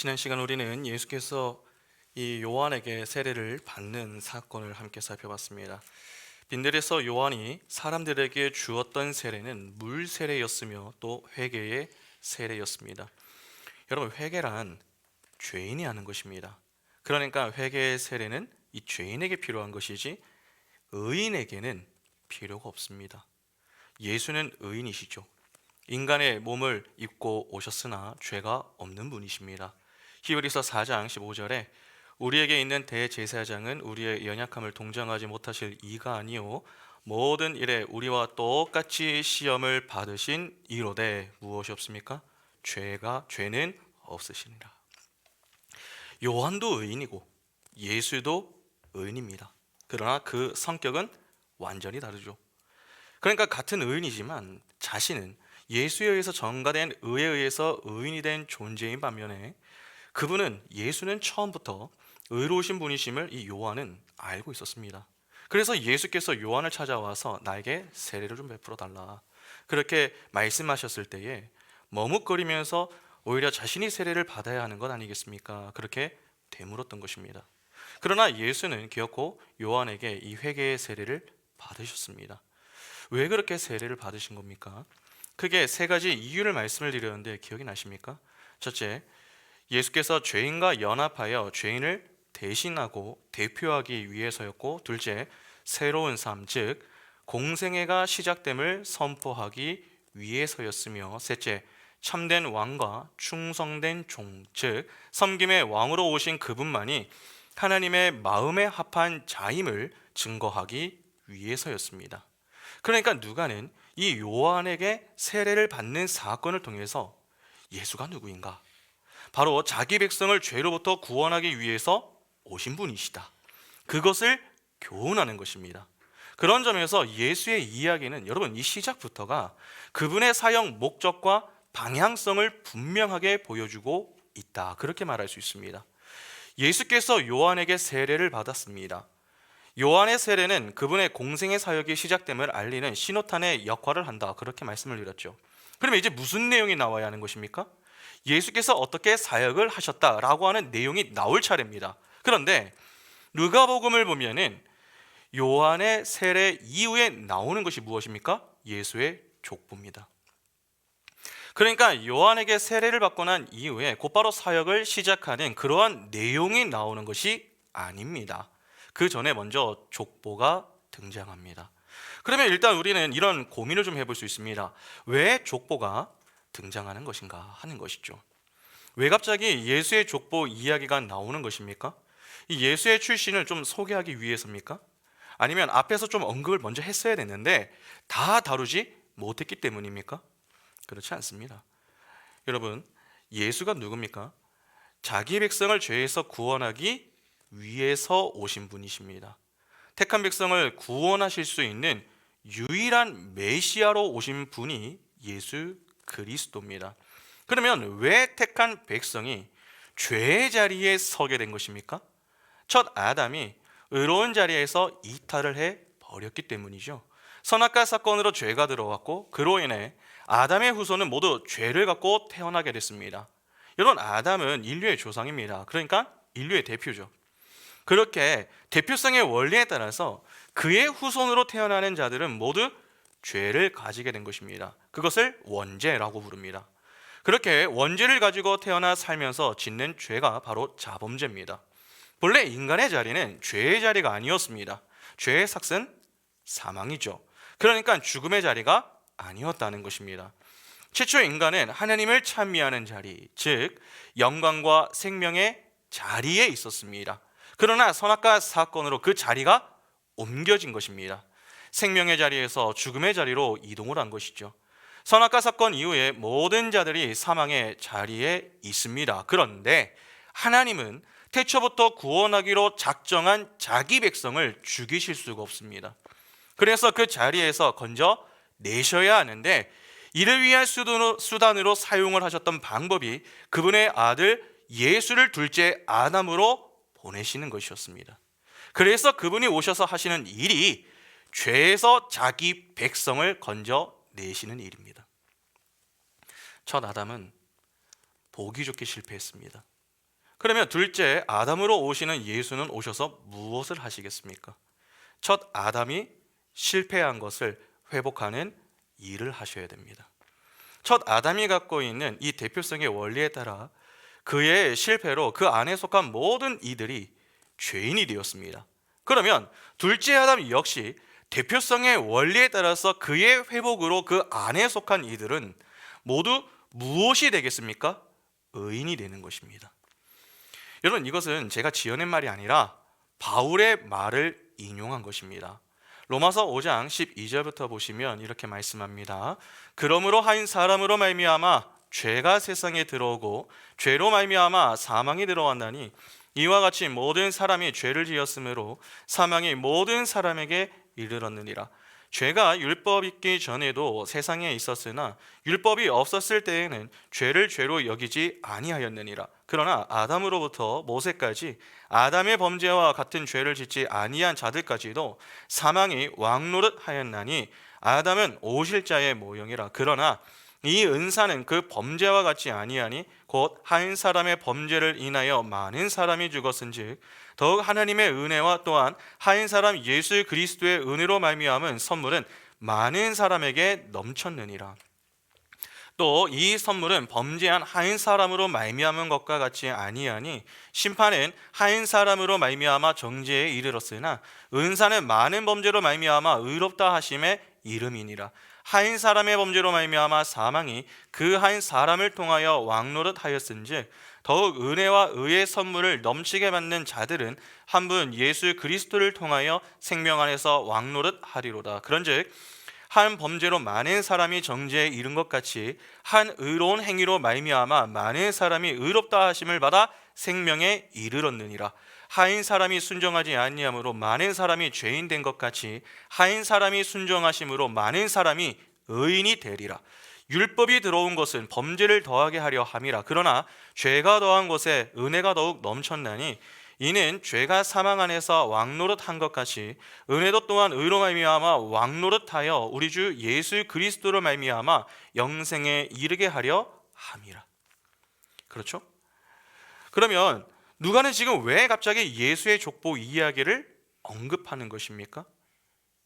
지난 시간 우리는 예수께서 이 요한에게 세례를 받는 사건을 함께 살펴봤습니다. 빈들에서 요한이 사람들에게 주었던 세례는 물 세례였으며 또 회개의 세례였습니다. 여러분, 회개란 죄인이 하는 것입니다. 그러니까 회개의 세례는 이 죄인에게 필요한 것이지 의인에게는 필요가 없습니다. 예수는 의인이시죠. 인간의 몸을 입고 오셨으나 죄가 없는 분이십니다. 히브리서 4장 15절에 우리에게 있는 대제사장은 우리의 연약함을 동정하지 못하실 이가 아니요 모든 일에 우리와 똑같이 시험을 받으신 이로되 무엇이 없습니까? 죄는 없으시니라. 요한도 의인이고 예수도 의인입니다. 그러나 그 성격은 완전히 다르죠. 그러니까 같은 의인이지만 자신은 예수에 의해서 전가된 의에 의해서 의인이 된 존재인 반면에 그분은 예수는 처음부터 의로우신 분이심을 이 요한은 알고 있었습니다. 그래서 예수께서 요한을 찾아와서 나에게 세례를 좀 베풀어 달라 그렇게 말씀하셨을 때에 머뭇거리면서 오히려 자신이 세례를 받아야 하는 것 아니겠습니까? 그렇게 되물었던 것입니다. 그러나 예수는 기어코 요한에게 이 회개의 세례를 받으셨습니다. 왜 그렇게 세례를 받으신 겁니까? 크게 세 가지 이유를 말씀을 드렸는데 기억이 나십니까? 첫째, 예수께서 죄인과 연합하여 죄인을 대신하고 대표하기 위해서였고, 둘째, 새로운 삶, 즉 공생애가 시작됨을 선포하기 위해서였으며, 셋째, 참된 왕과 충성된 종, 즉 섬김의 왕으로 오신 그분만이 하나님의 마음에 합한 자임을 증거하기 위해서였습니다. 그러니까 누가는 이 요한에게 세례를 받는 사건을 통해서 예수가 누구인가? 바로 자기 백성을 죄로부터 구원하기 위해서 오신 분이시다, 그것을 교훈하는 것입니다. 그런 점에서 예수의 이야기는 여러분 이 시작부터가 그분의 사역 목적과 방향성을 분명하게 보여주고 있다, 그렇게 말할 수 있습니다. 예수께서 요한에게 세례를 받았습니다. 요한의 세례는 그분의 공생의 사역이 시작됨을 알리는 신호탄의 역할을 한다, 그렇게 말씀을 드렸죠. 그러면 이제 무슨 내용이 나와야 하는 것입니까? 예수께서 어떻게 사역을 하셨다라고 하는 내용이 나올 차례입니다. 그런데 누가복음을 보면은 요한의 세례 이후에 나오는 것이 무엇입니까? 예수의 족보입니다. 그러니까 요한에게 세례를 받고 난 이후에 곧바로 사역을 시작하는 그러한 내용이 나오는 것이 아닙니다. 그 전에 먼저 족보가 등장합니다. 그러면 일단 우리는 이런 고민을 좀 해볼 수 있습니다. 왜 족보가 등장하는 것인가 하는 것이죠. 왜 갑자기 예수의 족보 이야기가 나오는 것입니까? 이 예수의 출신을 좀 소개하기 위해서입니까? 아니면 앞에서 좀 언급을 먼저 했어야 됐는데 다 다루지 못했기 때문입니까? 그렇지 않습니다. 여러분, 예수가 누굽니까? 자기 백성을 죄에서 구원하기 위해서 오신 분이십니다. 택한 백성을 구원하실 수 있는 유일한 메시아로 오신 분이 예수 그리스도입니다. 그러면 왜 택한 백성이 죄의 자리에 서게 된 것입니까? 첫 아담이 의로운 자리에서 이탈을 해 버렸기 때문이죠. 선악과 사건으로 죄가 들어왔고 그로 인해 아담의 후손은 모두 죄를 갖고 태어나게 됐습니다. 여러분, 아담은 인류의 조상입니다. 그러니까 인류의 대표죠. 그렇게 대표성의 원리에 따라서 그의 후손으로 태어나는 자들은 모두 죄를 가지게 된 것입니다. 그것을 원죄라고 부릅니다. 그렇게 원죄를 가지고 태어나 살면서 짓는 죄가 바로 자범죄입니다. 본래 인간의 자리는 죄의 자리가 아니었습니다. 죄의 삭은 사망이죠. 그러니까 죽음의 자리가 아니었다는 것입니다. 최초 인간은 하나님을 찬미하는 자리, 즉 영광과 생명의 자리에 있었습니다. 그러나 선악과 사건으로 그 자리가 옮겨진 것입니다. 생명의 자리에서 죽음의 자리로 이동을 한 것이죠. 선악과 사건 이후에 모든 자들이 사망의 자리에 있습니다. 그런데 하나님은 태초부터 구원하기로 작정한 자기 백성을 죽이실 수가 없습니다. 그래서 그 자리에서 건져 내셔야 하는데 이를 위한 수단으로 사용을 하셨던 방법이 그분의 아들 예수를 둘째 아담으로 보내시는 것이었습니다. 그래서 그분이 오셔서 하시는 일이 죄에서 자기 백성을 건져 내시는 일입니다. 첫 아담은 보기 좋게 실패했습니다. 그러면 둘째 아담으로 오시는 예수는 오셔서 무엇을 하시겠습니까? 첫 아담이 실패한 것을 회복하는 일을 하셔야 됩니다. 첫 아담이 갖고 있는 이 대표성의 원리에 따라 그의 실패로 그 안에 속한 모든 이들이 죄인이 되었습니다. 그러면 둘째 아담 역시 대표성의 원리에 따라서 그의 회복으로 그 안에 속한 이들은 모두 무엇이 되겠습니까? 의인이 되는 것입니다. 여러분, 이것은 제가 지어낸 말이 아니라 바울의 말을 인용한 것입니다. 로마서 5장 12절부터 보시면 이렇게 말씀합니다. 그러므로 한 사람으로 말미암아 죄가 세상에 들어오고 죄로 말미암아 사망이 들어왔나니 이와 같이 모든 사람이 죄를 지었으므로 사망이 모든 사람에게 이르렀느니라. 죄가 율법 있기 전에도 세상에 있었으나 율법이 없었을 때에는 죄를 죄로 여기지 아니하였느니라. 그러나 아담으로부터 모세까지 아담의 범죄와 같은 죄를 짓지 아니한 자들까지도 사망이 왕노릇하였나니 아담은 오실 자의 모형이라. 그러나 이 은사는 그 범죄와 같지 아니하니 곧 한 사람의 범죄를 인하여 많은 사람이 죽었은즉 더욱 하나님의 은혜와 또한 한 사람 예수 그리스도의 은혜로 말미암은 선물은 많은 사람에게 넘쳤느니라. 또 이 선물은 범죄한 한 사람으로 말미암은 것과 같지 아니하니 심판은 한 사람으로 말미암아 정죄에 이르렀으나 은사는 많은 범죄로 말미암아 의롭다 하심에 이름이니라. 한 사람의 범죄로 말미암아 사망이 그 한 사람을 통하여 왕노릇하였은즉 더욱 은혜와 의의 선물을 넘치게 받는 자들은 한 분 예수 그리스도를 통하여 생명 안에서 왕노릇하리로다. 그런즉 한 범죄로 많은 사람이 정죄에 이른 것 같이 한 의로운 행위로 말미암아 많은 사람이 의롭다 하심을 받아 생명에 이르렀느니라. 한 사람이 순종하지 아니함으로 많은 사람이 죄인 된 것 같이 한 사람이 순종하심으로 많은 사람이 의인이 되리라. 율법이 들어온 것은 범죄를 더하게 하려 함이라. 그러나 죄가 더한 것에 은혜가 더욱 넘쳤나니 이는 죄가 사망 안에서 왕노릇한 것 같이 은혜도 또한 의로 말미암아 왕노릇하여 우리 주 예수 그리스도로 말미암아 영생에 이르게 하려 함이라. 그렇죠? 그러면 누가는 지금 왜 갑자기 예수의 족보 이야기를 언급하는 것입니까?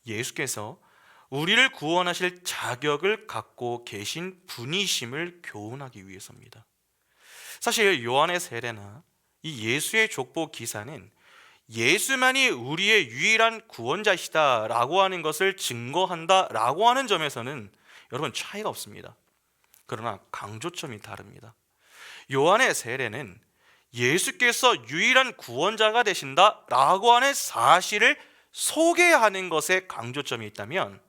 예수께서 우리를 구원하실 자격을 갖고 계신 분이심을 교훈하기 위해서입니다. 사실 요한의 세례나 이 예수의 족보 기사는 예수만이 우리의 유일한 구원자시다라고 하는 것을 증거한다라고 하는 점에서는 여러분 차이가 없습니다. 그러나 강조점이 다릅니다. 요한의 세례는 예수께서 유일한 구원자가 되신다라고 하는 사실을 소개하는 것에 강조점이 있다면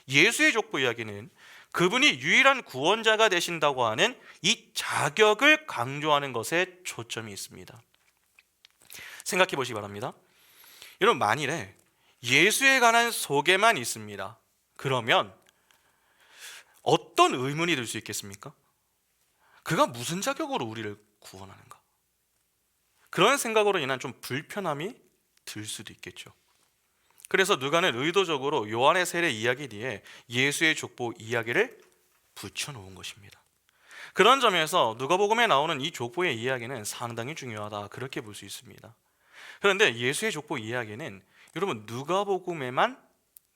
예수의 족보 이야기는 그분이 유일한 구원자가 되신다고 하는 이 자격을 강조하는 것에 초점이 있습니다. 생각해 보시기 바랍니다. 여러분, 만일에 예수에 관한 소개만 있습니다. 그러면 어떤 의문이 들 수 있겠습니까? 그가 무슨 자격으로 우리를 구원하는가? 그런 생각으로 인한 좀 불편함이 들 수도 있겠죠. 그래서 누가는 의도적으로 요한의 세례 이야기 뒤에 예수의 족보 이야기를 붙여놓은 것입니다. 그런 점에서 누가복음에 나오는 이 족보의 이야기는 상당히 중요하다, 그렇게 볼 수 있습니다. 그런데 예수의 족보 이야기는 여러분 누가복음에만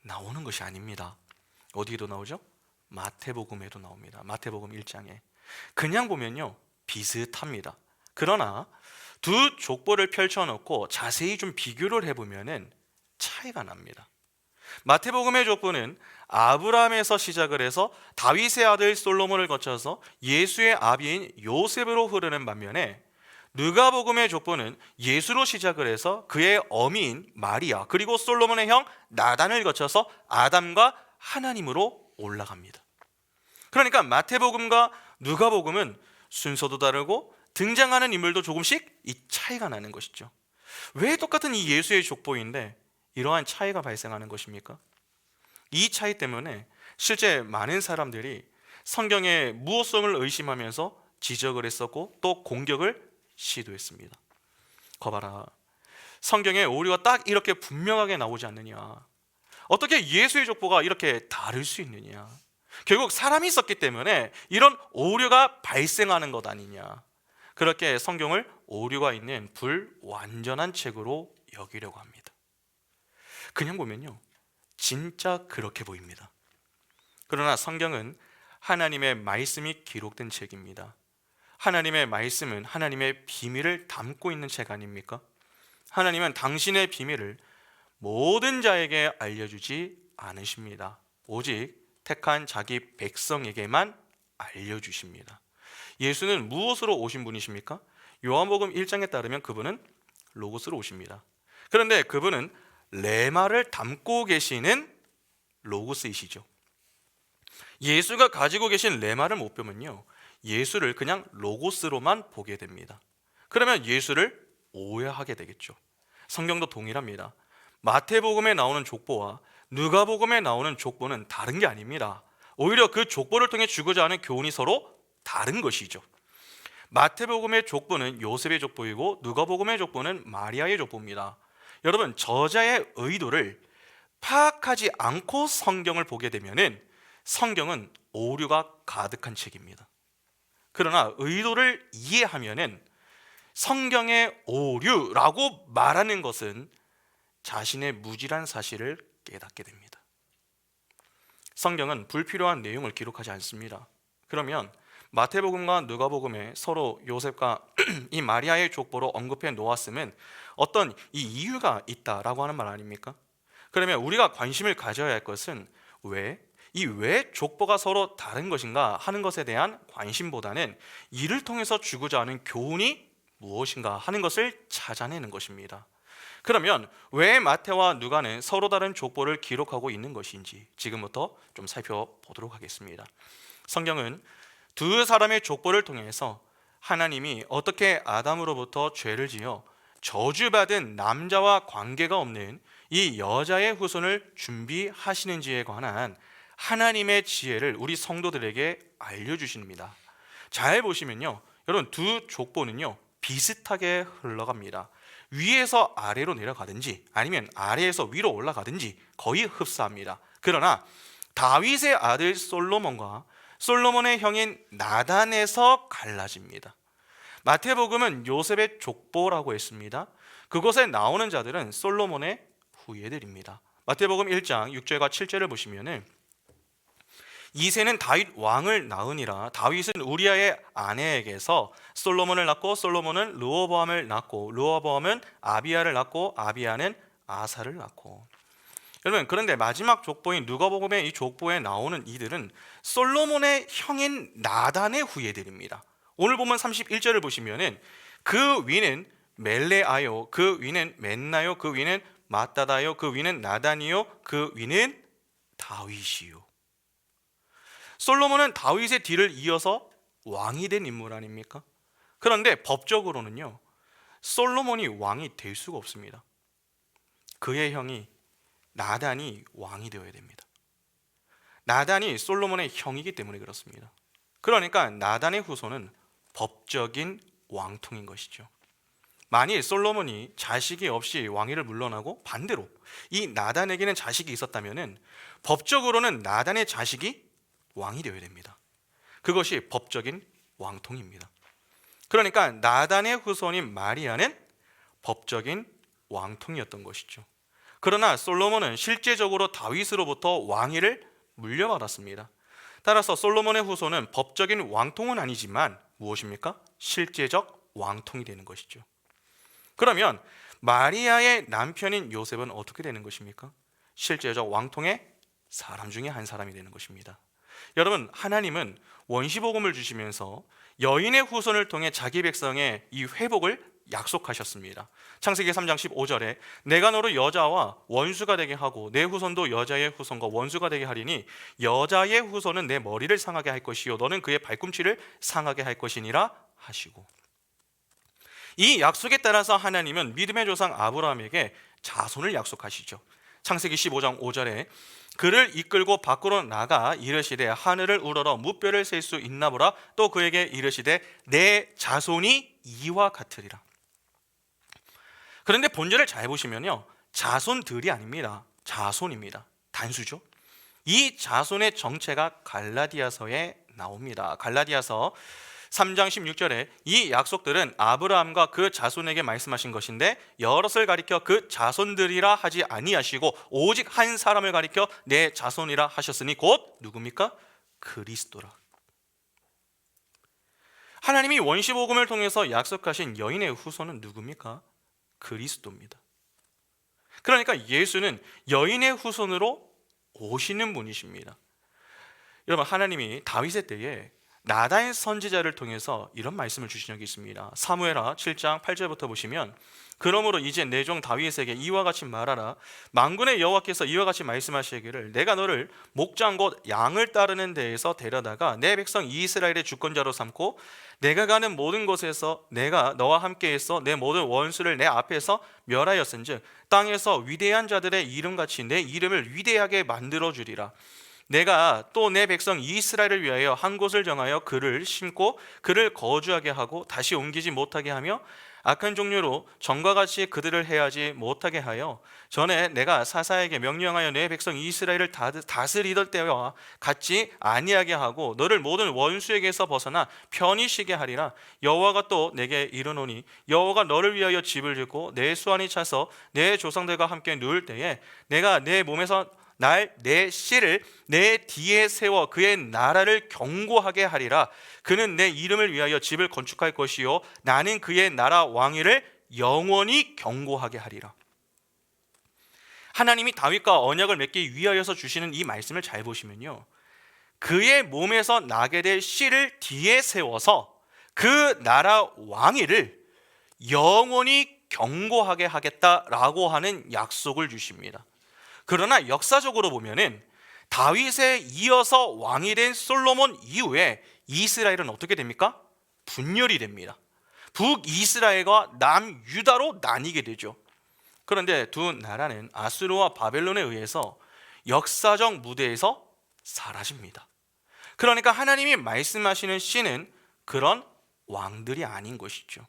나오는 것이 아닙니다. 어디에도 나오죠? 마태복음에도 나옵니다. 마태복음 1장에 그냥 보면요 비슷합니다. 그러나 두 족보를 펼쳐놓고 자세히 좀 비교를 해보면은 차이가 납니다. 마태복음의 족보는 아브라함에서 시작을 해서 다윗의 아들 솔로몬을 거쳐서 예수의 아비인 요셉으로 흐르는 반면에 누가복음의 족보는 예수로 시작을 해서 그의 어미인 마리아 그리고 솔로몬의 형 나단을 거쳐서 아담과 하나님으로 올라갑니다. 그러니까 마태복음과 누가복음은 순서도 다르고 등장하는 인물도 조금씩 이 차이가 나는 것이죠. 왜 똑같은 이 예수의 족보인데 이러한 차이가 발생하는 것입니까? 이 차이 때문에 실제 많은 사람들이 성경의 무호성을 의심하면서 지적을 했었고 또 공격을 시도했습니다. 거봐라, 성경에 오류가 딱 이렇게 분명하게 나오지 않느냐? 어떻게 예수의 족보가 이렇게 다를 수 있느냐? 결국 사람이 있었기 때문에 이런 오류가 발생하는 것 아니냐? 그렇게 성경을 오류가 있는 불완전한 책으로 여기려고 합니다. 그냥 보면요, 진짜 그렇게 보입니다. 그러나 성경은 하나님의 말씀이 기록된 책입니다. 하나님의 말씀은 하나님의 비밀을 담고 있는 책 아닙니까? 하나님은 당신의 비밀을 모든 자에게 알려주지 않으십니다. 오직 택한 자기 백성에게만 알려주십니다. 예수는 무엇으로 오신 분이십니까? 요한복음 1장에 따르면 그분은 로고스로 오십니다. 그런데 그분은 레마를 담고 계시는 로고스이시죠. 예수가 가지고 계신 레마를 못 보면요, 예수를 그냥 로고스로만 보게 됩니다. 그러면 예수를 오해하게 되겠죠. 성경도 동일합니다. 마태복음에 나오는 족보와 누가복음에 나오는 족보는 다른 게 아닙니다. 오히려 그 족보를 통해 주고자 하는 교훈이 서로 다른 것이죠. 마태복음의 족보는 요셉의 족보이고 누가복음의 족보는 마리아의 족보입니다. 여러분, 저자의 의도를 파악하지 않고 성경을 보게 되면은 성경은 오류가 가득한 책입니다. 그러나 의도를 이해하면은 성경의 오류라고 말하는 것은 자신의 무지란 사실을 깨닫게 됩니다. 성경은 불필요한 내용을 기록하지 않습니다. 그러면 마태복음과 누가복음에 서로 요셉과 이 마리아의 족보로 언급해 놓았음은 어떤 이 이유가 있다라고 하는 말 아닙니까? 그러면 우리가 관심을 가져야 할 것은 왜 족보가 서로 다른 것인가 하는 것에 대한 관심보다는 이를 통해서 주고자 하는 교훈이 무엇인가 하는 것을 찾아내는 것입니다. 그러면 왜 마태와 누가는 서로 다른 족보를 기록하고 있는 것인지 지금부터 좀 살펴보도록 하겠습니다. 성경은 두 사람의 족보를 통해서 하나님이 어떻게 아담으로부터 죄를 지어 저주받은 남자와 관계가 없는 이 여자의 후손을 준비하시는지에 관한 하나님의 지혜를 우리 성도들에게 알려주십니다. 잘 보시면요, 여러분, 두 족보는요 비슷하게 흘러갑니다. 위에서 아래로 내려가든지 아니면 아래에서 위로 올라가든지 거의 흡사합니다. 그러나 다윗의 아들 솔로몬과 솔로몬의 형인 나단에서 갈라집니다. 마태복음은 요셉의 족보라고 했습니다. 그곳에 나오는 자들은 솔로몬의 후예들입니다. 마태복음 1장 6절과 7절을 보시면은 이새는 다윗 왕을 낳으니라. 다윗은 우리아의 아내에게서 솔로몬을 낳고 솔로몬은 르호보암을 낳고 르호보암은 아비야를 낳고 아비야는 아사를 낳고. 여러분, 그런데 마지막 족보인 누가복음의 이 족보에 나오는 이들은 솔로몬의 형인 나단의 후예들입니다. 오늘 보면 31절을 보시면은 그 위는 멜레아요, 그 위는 맨나요, 그 위는 마따다요, 그 위는 나단이요, 그 위는 다윗이요. 솔로몬은 다윗의 뒤를 이어서 왕이 된 인물 아닙니까? 그런데 법적으로는요, 솔로몬이 왕이 될 수가 없습니다. 그의 형이 나단이 왕이 되어야 됩니다. 나단이 솔로몬의 형이기 때문에 그렇습니다. 그러니까 나단의 후손은 법적인 왕통인 것이죠. 만일 솔로몬이 자식이 없이 왕위를 물러나고 반대로 이 나단에게는 자식이 있었다면 법적으로는 나단의 자식이 왕이 되어야 됩니다. 그것이 법적인 왕통입니다. 그러니까 나단의 후손인 마리아는 법적인 왕통이었던 것이죠. 그러나 솔로몬은 실제적으로 다윗으로부터 왕위를 물려받았습니다. 따라서 솔로몬의 후손은 법적인 왕통은 아니지만 무엇입니까? 실제적 왕통이 되는 것이죠. 그러면 마리아의 남편인 요셉은 어떻게 되는 것입니까? 실제적 왕통의 사람 중에 한 사람이 되는 것입니다. 여러분, 하나님은 원시복음을 주시면서 여인의 후손을 통해 자기 백성의 이 회복을 약속하셨습니다. 창세기 3장 15절에 내가 너를 여자와 원수가 되게 하고 내 후손도 여자의 후손과 원수가 되게 하리니 여자의 후손은 내 머리를 상하게 할 것이요 너는 그의 발꿈치를 상하게 할 것이니라 하시고, 이 약속에 따라서 하나님은 믿음의 조상 아브라함에게 자손을 약속하시죠. 창세기 15장 5절에 그를 이끌고 밖으로 나가 이르시되 하늘을 우러러 무뼈를 셀 수 있나 보라. 또 그에게 이르시되 내 자손이 이와 같으리라. 그런데 본절을 잘 보시면요, 자손들이 아닙니다. 자손입니다. 단수죠. 이 자손의 정체가 갈라디아서에 나옵니다. 갈라디아서 3장 16절에 이 약속들은 아브라함과 그 자손에게 말씀하신 것인데 여럿을 가리켜 그 자손들이라 하지 아니하시고 오직 한 사람을 가리켜 내 자손이라 하셨으니 곧 누굽니까? 그리스도라. 하나님이 원시복음을 통해서 약속하신 여인의 후손은 누굽니까? 그리스도입니다. 그러니까 예수는 여인의 후손으로 오시는 분이십니다. 여러분, 하나님이 다윗의 때에 나단 선지자를 통해서 이런 말씀을 주신 적이 있습니다. 사무엘하 7장 8절부터 보시면, 그러므로 이제 내 종 다윗에게 이와 같이 말하라. 만군의 여호와께서 이와 같이 말씀하시기를 내가 너를 목장 곧 양을 따르는 데에서 데려다가 내 백성 이스라엘의 주권자로 삼고 내가 가는 모든 곳에서 내가 너와 함께해서 내 모든 원수를 내 앞에서 멸하였은즉 땅에서 위대한 자들의 이름같이 내 이름을 위대하게 만들어 주리라. 내가 또 내 백성 이스라엘을 위하여 한 곳을 정하여 그를 심고 그를 거주하게 하고 다시 옮기지 못하게 하며 악한 종류로 전과 같이 그들을 해하지 못하게 하여 전에 내가 사사에게 명령하여 내 백성 이스라엘을 다스리던 때와 같지 아니하게 하고 너를 모든 원수에게서 벗어나 편히 쉬게 하리라. 여호와가 또 내게 이르노니 여호와가 너를 위하여 집을 짓고 내 수완이 차서 내 조상들과 함께 누울 때에 내가 내 몸에서 내 씨를 내 뒤에 세워 그의 나라를 견고하게 하리라. 그는 내 이름을 위하여 집을 건축할 것이요 나는 그의 나라 왕위를 영원히 견고하게 하리라. 하나님이 다윗과 언약을 맺기 위하여서 주시는 이 말씀을 잘 보시면요, 그의 몸에서 나게 될 씨를 뒤에 세워서 그 나라 왕위를 영원히 견고하게 하겠다라고 하는 약속을 주십니다. 그러나 역사적으로 보면은 다윗에 이어서 왕이 된 솔로몬 이후에 이스라엘은 어떻게 됩니까? 분열이 됩니다. 북이스라엘과 남유다로 나뉘게 되죠. 그런데 두 나라는 아수르와 바벨론에 의해서 역사적 무대에서 사라집니다. 그러니까 하나님이 말씀하시는 씨는 그런 왕들이 아닌 것이죠.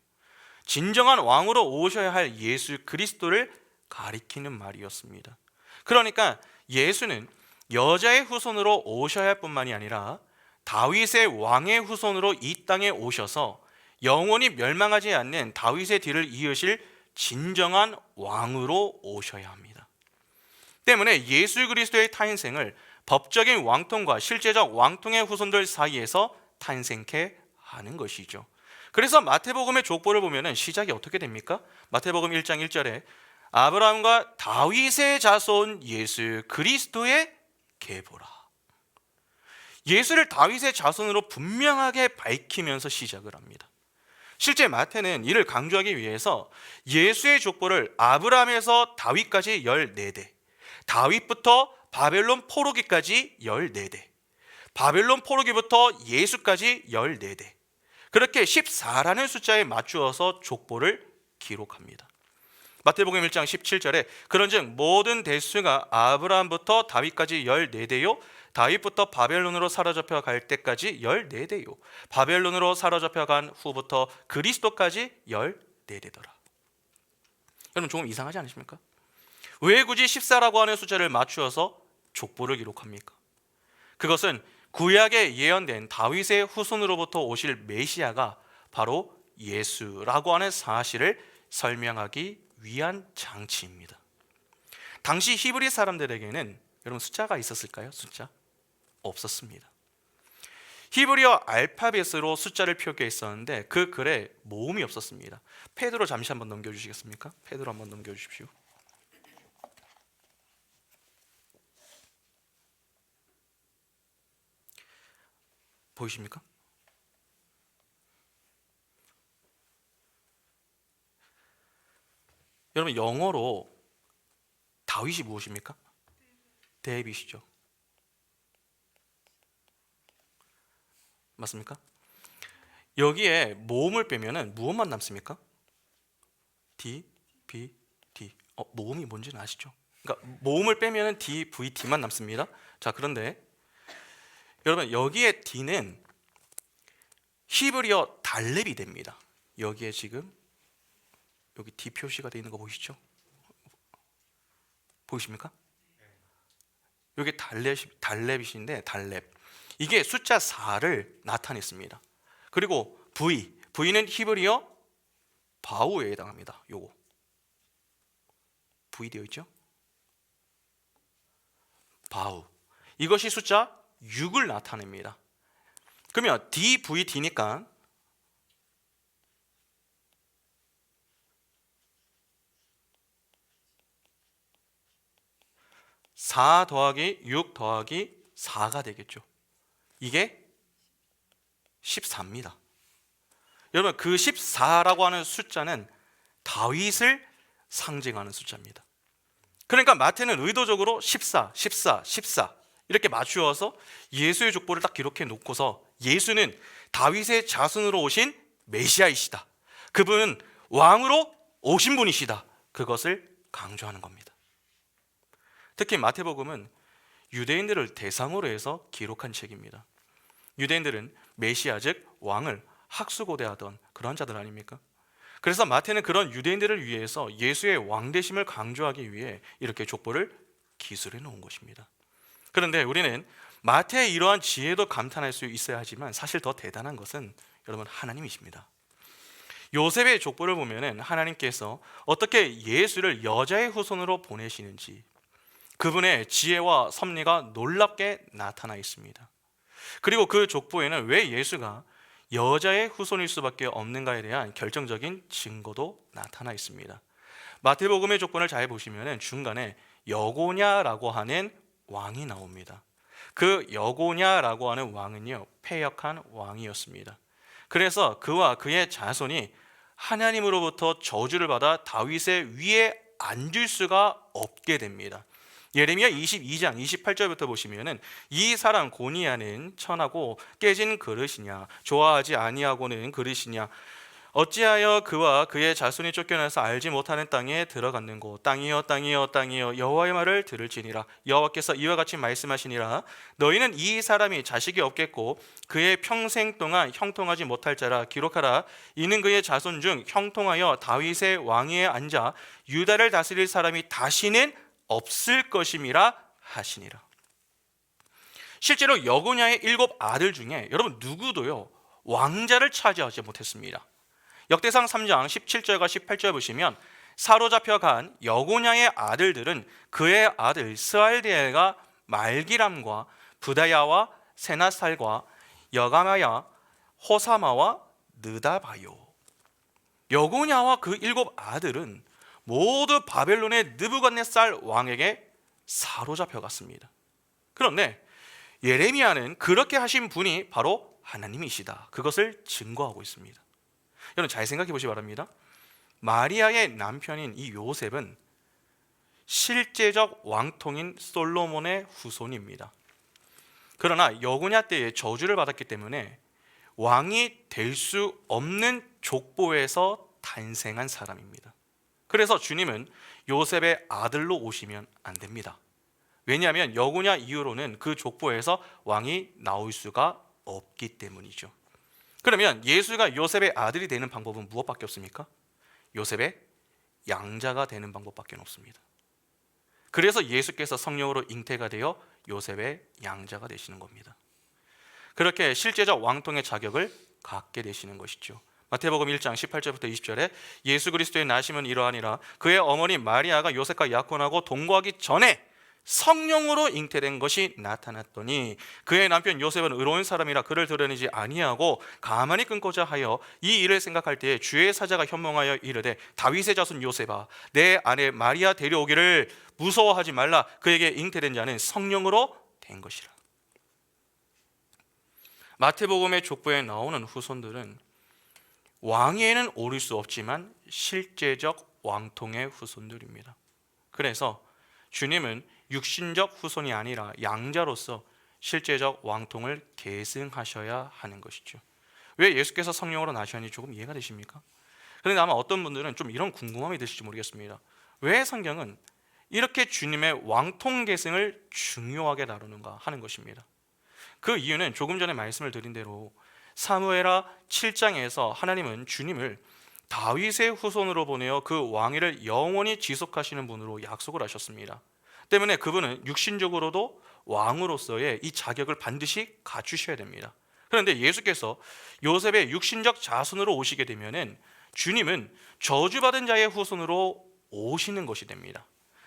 진정한 왕으로 오셔야 할 예수 그리스도를 가리키는 말이었습니다. 그러니까 예수는 여자의 후손으로 오셔야 할 뿐만이 아니라 다윗의 왕의 후손으로 이 땅에 오셔서 영원히 멸망하지 않는 다윗의 뒤를 이으실 진정한 왕으로 오셔야 합니다. 때문에 예수 그리스도의 탄생을 법적인 왕통과 실제적 왕통의 후손들 사이에서 탄생케 하는 것이죠. 그래서 마태복음의 족보를 보면 시작이 어떻게 됩니까? 마태복음 1장 1절에 아브라함과 다윗의 자손 예수 그리스도의 계보라. 예수를 다윗의 자손으로 분명하게 밝히면서 시작을 합니다. 실제 마태는 이를 강조하기 위해서 예수의 족보를 아브라함에서 다윗까지 14대, 다윗부터 바벨론 포로기까지 14대, 바벨론 포로기부터 예수까지 14대, 그렇게 14라는 숫자에 맞추어서 족보를 기록합니다. 마태복음 1장 17절에 그런즉 모든 대수가 아브라함부터 다윗까지 14대요 다윗부터 바벨론으로 사로잡혀 갈 때까지 14대요 바벨론으로 사로잡혀 간 후부터 그리스도까지 14대더라. 여러분, 조금 이상하지 않으십니까? 왜 굳이 14라고 하는 숫자를 맞추어서 족보를 기록합니까? 그것은 구약에 예언된 다윗의 후손으로부터 오실 메시아가 바로 예수라고 하는 사실을 설명하기 위한 장치입니다. 당시 히브리 사람들에게는 여러분 숫자가 있었을까요? 숫자? 없었습니다. 히브리어 알파벳으로 숫자를 표기했었는데 그 글에 모음이 없었습니다. 페드로 잠시 한번 넘겨주시겠습니까? 페드로 한번 넘겨주십시오. 보이십니까? 여러분, 영어로 다윗이 무엇입니까? 데이빗이죠. 맞습니까? 여기에 모음을 빼면은 무엇만 남습니까? D, B, D. 모음이 뭔지는 아시죠? 그러니까 모음을 빼면은 D, V, D만 남습니다. 자, 그런데 여러분, 여기에 D는 히브리어 달렙이 됩니다. 여기에 지금 여기 D 표시가 되어 있는 거 보이시죠? 보이십니까? 여기 달렙이신데 달렙. 이게 숫자 4를 나타냈습니다. 그리고 V는 히브리어 바우에 해당합니다. 요거 V 되어 있죠? 바우. 이것이 숫자 6을 나타냅니다. 그러면 DVD니까 4 더하기 6 더하기 4가 되겠죠. 이게 14입니다. 여러분, 그 14라고 하는 숫자는 다윗을 상징하는 숫자입니다. 그러니까 마태는 의도적으로 14, 14, 14 이렇게 맞추어서 예수의 족보를 딱 기록해 놓고서 예수는 다윗의 자손으로 오신 메시아이시다, 그분은 왕으로 오신 분이시다, 그것을 강조하는 겁니다. 특히 마태복음은 유대인들을 대상으로 해서 기록한 책입니다. 유대인들은 메시아 즉 왕을 학수고대하던 그런 자들 아닙니까? 그래서 마태는 그런 유대인들을 위해서 예수의 왕되심을 강조하기 위해 이렇게 족보를 기술해 놓은 것입니다. 그런데 우리는 마태의 이러한 지혜도 감탄할 수 있어야 하지만 사실 더 대단한 것은 여러분 하나님이십니다. 요셉의 족보를 보면은 하나님께서 어떻게 예수를 여자의 후손으로 보내시는지 그분의 지혜와 섭리가 놀랍게 나타나 있습니다. 그리고 그 족보에는 왜 예수가 여자의 후손일 수밖에 없는가에 대한 결정적인 증거도 나타나 있습니다. 마태복음의 족본을 잘 보시면 중간에 여고냐라고 하는 왕이 나옵니다. 그 여고냐라고 하는 왕은요, 패역한 왕이었습니다. 그래서 그와 그의 자손이 하나님으로부터 저주를 받아 다윗의 위에 앉을 수가 없게 됩니다. 예레미야 22장 28절부터 보시면은 이 사람 고니야는 천하고 깨진 그릇이냐, 좋아하지 아니하고는 그릇이냐, 어찌하여 그와 그의 자손이 쫓겨나서 알지 못하는 땅에 들어갔는고, 땅이여 땅이여 땅이여 여호와의 말을 들을지니라. 여호와께서 이와 같이 말씀하시니라. 너희는 이 사람이 자식이 없겠고 그의 평생 동안 형통하지 못할 자라. 기록하라. 이는 그의 자손 중 형통하여 다윗의 왕위에 앉아 유다를 다스릴 사람이 다시는 없을 것임이라 하시니라. 실제로 여고냐의 7 아들 중에 여러분 누구도요 왕자를 차지하지 못했습니다. 역대상 3장 17절과 18절 보시면 사로잡혀간 여고냐의 아들들은 그의 아들 스알디엘과 말기람과 부다야와 세나살과 여가마야, 호사마와 느다바요. 여고냐와 그 7 아들은 모두 바벨론의 느부갓네살 왕에게 사로잡혀갔습니다. 그런데 예레미야는 그렇게 하신 분이 바로 하나님이시다, 그것을 증거하고 있습니다. 여러분 잘 생각해 보시기 바랍니다. 마리아의 남편인 이 요셉은 실제적 왕통인 솔로몬의 후손입니다. 그러나 여고냐 때에 저주를 받았기 때문에 왕이 될 수 없는 족보에서 탄생한 사람입니다. 그래서 주님은 요셉의 아들로 오시면 안 됩니다. 왜냐하면 여고냐 이후로는 그 족보에서 왕이 나올 수가 없기 때문이죠. 그러면 예수가 요셉의 아들이 되는 방법은 무엇밖에 없습니까? 요셉의 양자가 되는 방법밖에 없습니다. 그래서 예수께서 성령으로 잉태가 되어 요셉의 양자가 되시는 겁니다. 그렇게 실제적 왕통의 자격을 갖게 되시는 것이죠. 마태복음 1장 18절부터 20절에 예수 그리스도의 나심은 이러하니라. 그의 어머니 마리아가 요셉과 약혼하고 동거하기 전에 성령으로 잉태된 것이 나타났더니 그의 남편 요셉은 의로운 사람이라 그를 드러내지 아니하고 가만히 끊고자 하여 이 일을 생각할 때에 주의 사자가 현몽하여 이르되 다윗의 자손 요셉아, 내 아내 마리아 데려오기를 무서워하지 말라. 그에게 잉태된 자는 성령으로 된 것이라. 마태복음의 족보에 나오는 후손들은 왕위에는 오를 수 없지만 실제적 왕통의 후손들입니다. 그래서 주님은 육신적 후손이 아니라 양자로서 실제적 왕통을 계승하셔야 하는 것이죠. 왜 예수께서 성령으로 나셨는지 조금 이해가 되십니까? 그런데 아마 어떤 분들은 좀 이런 궁금함이 드실지 모르겠습니다. 왜 성경은 이렇게 주님의 왕통 계승을 중요하게 다루는가 하는 것입니다. 그 이유는 조금 전에 말씀을 드린 대로 사무엘하 7장에서 하나님은 주님을 다윗의 후손으로 보내어 그 왕위를 영원히 지속하시는 분으로 약속을 하셨습니다. 때문에 그분은 육신적으로도 왕으로서의 이 자격을 반드시 갖추셔야 됩니다. 그런데 예수께서 요셉의 육신적 자손으로 오시게 되면은 주님은 저주받은 자의 후손으로 오시는 것이 됩니다.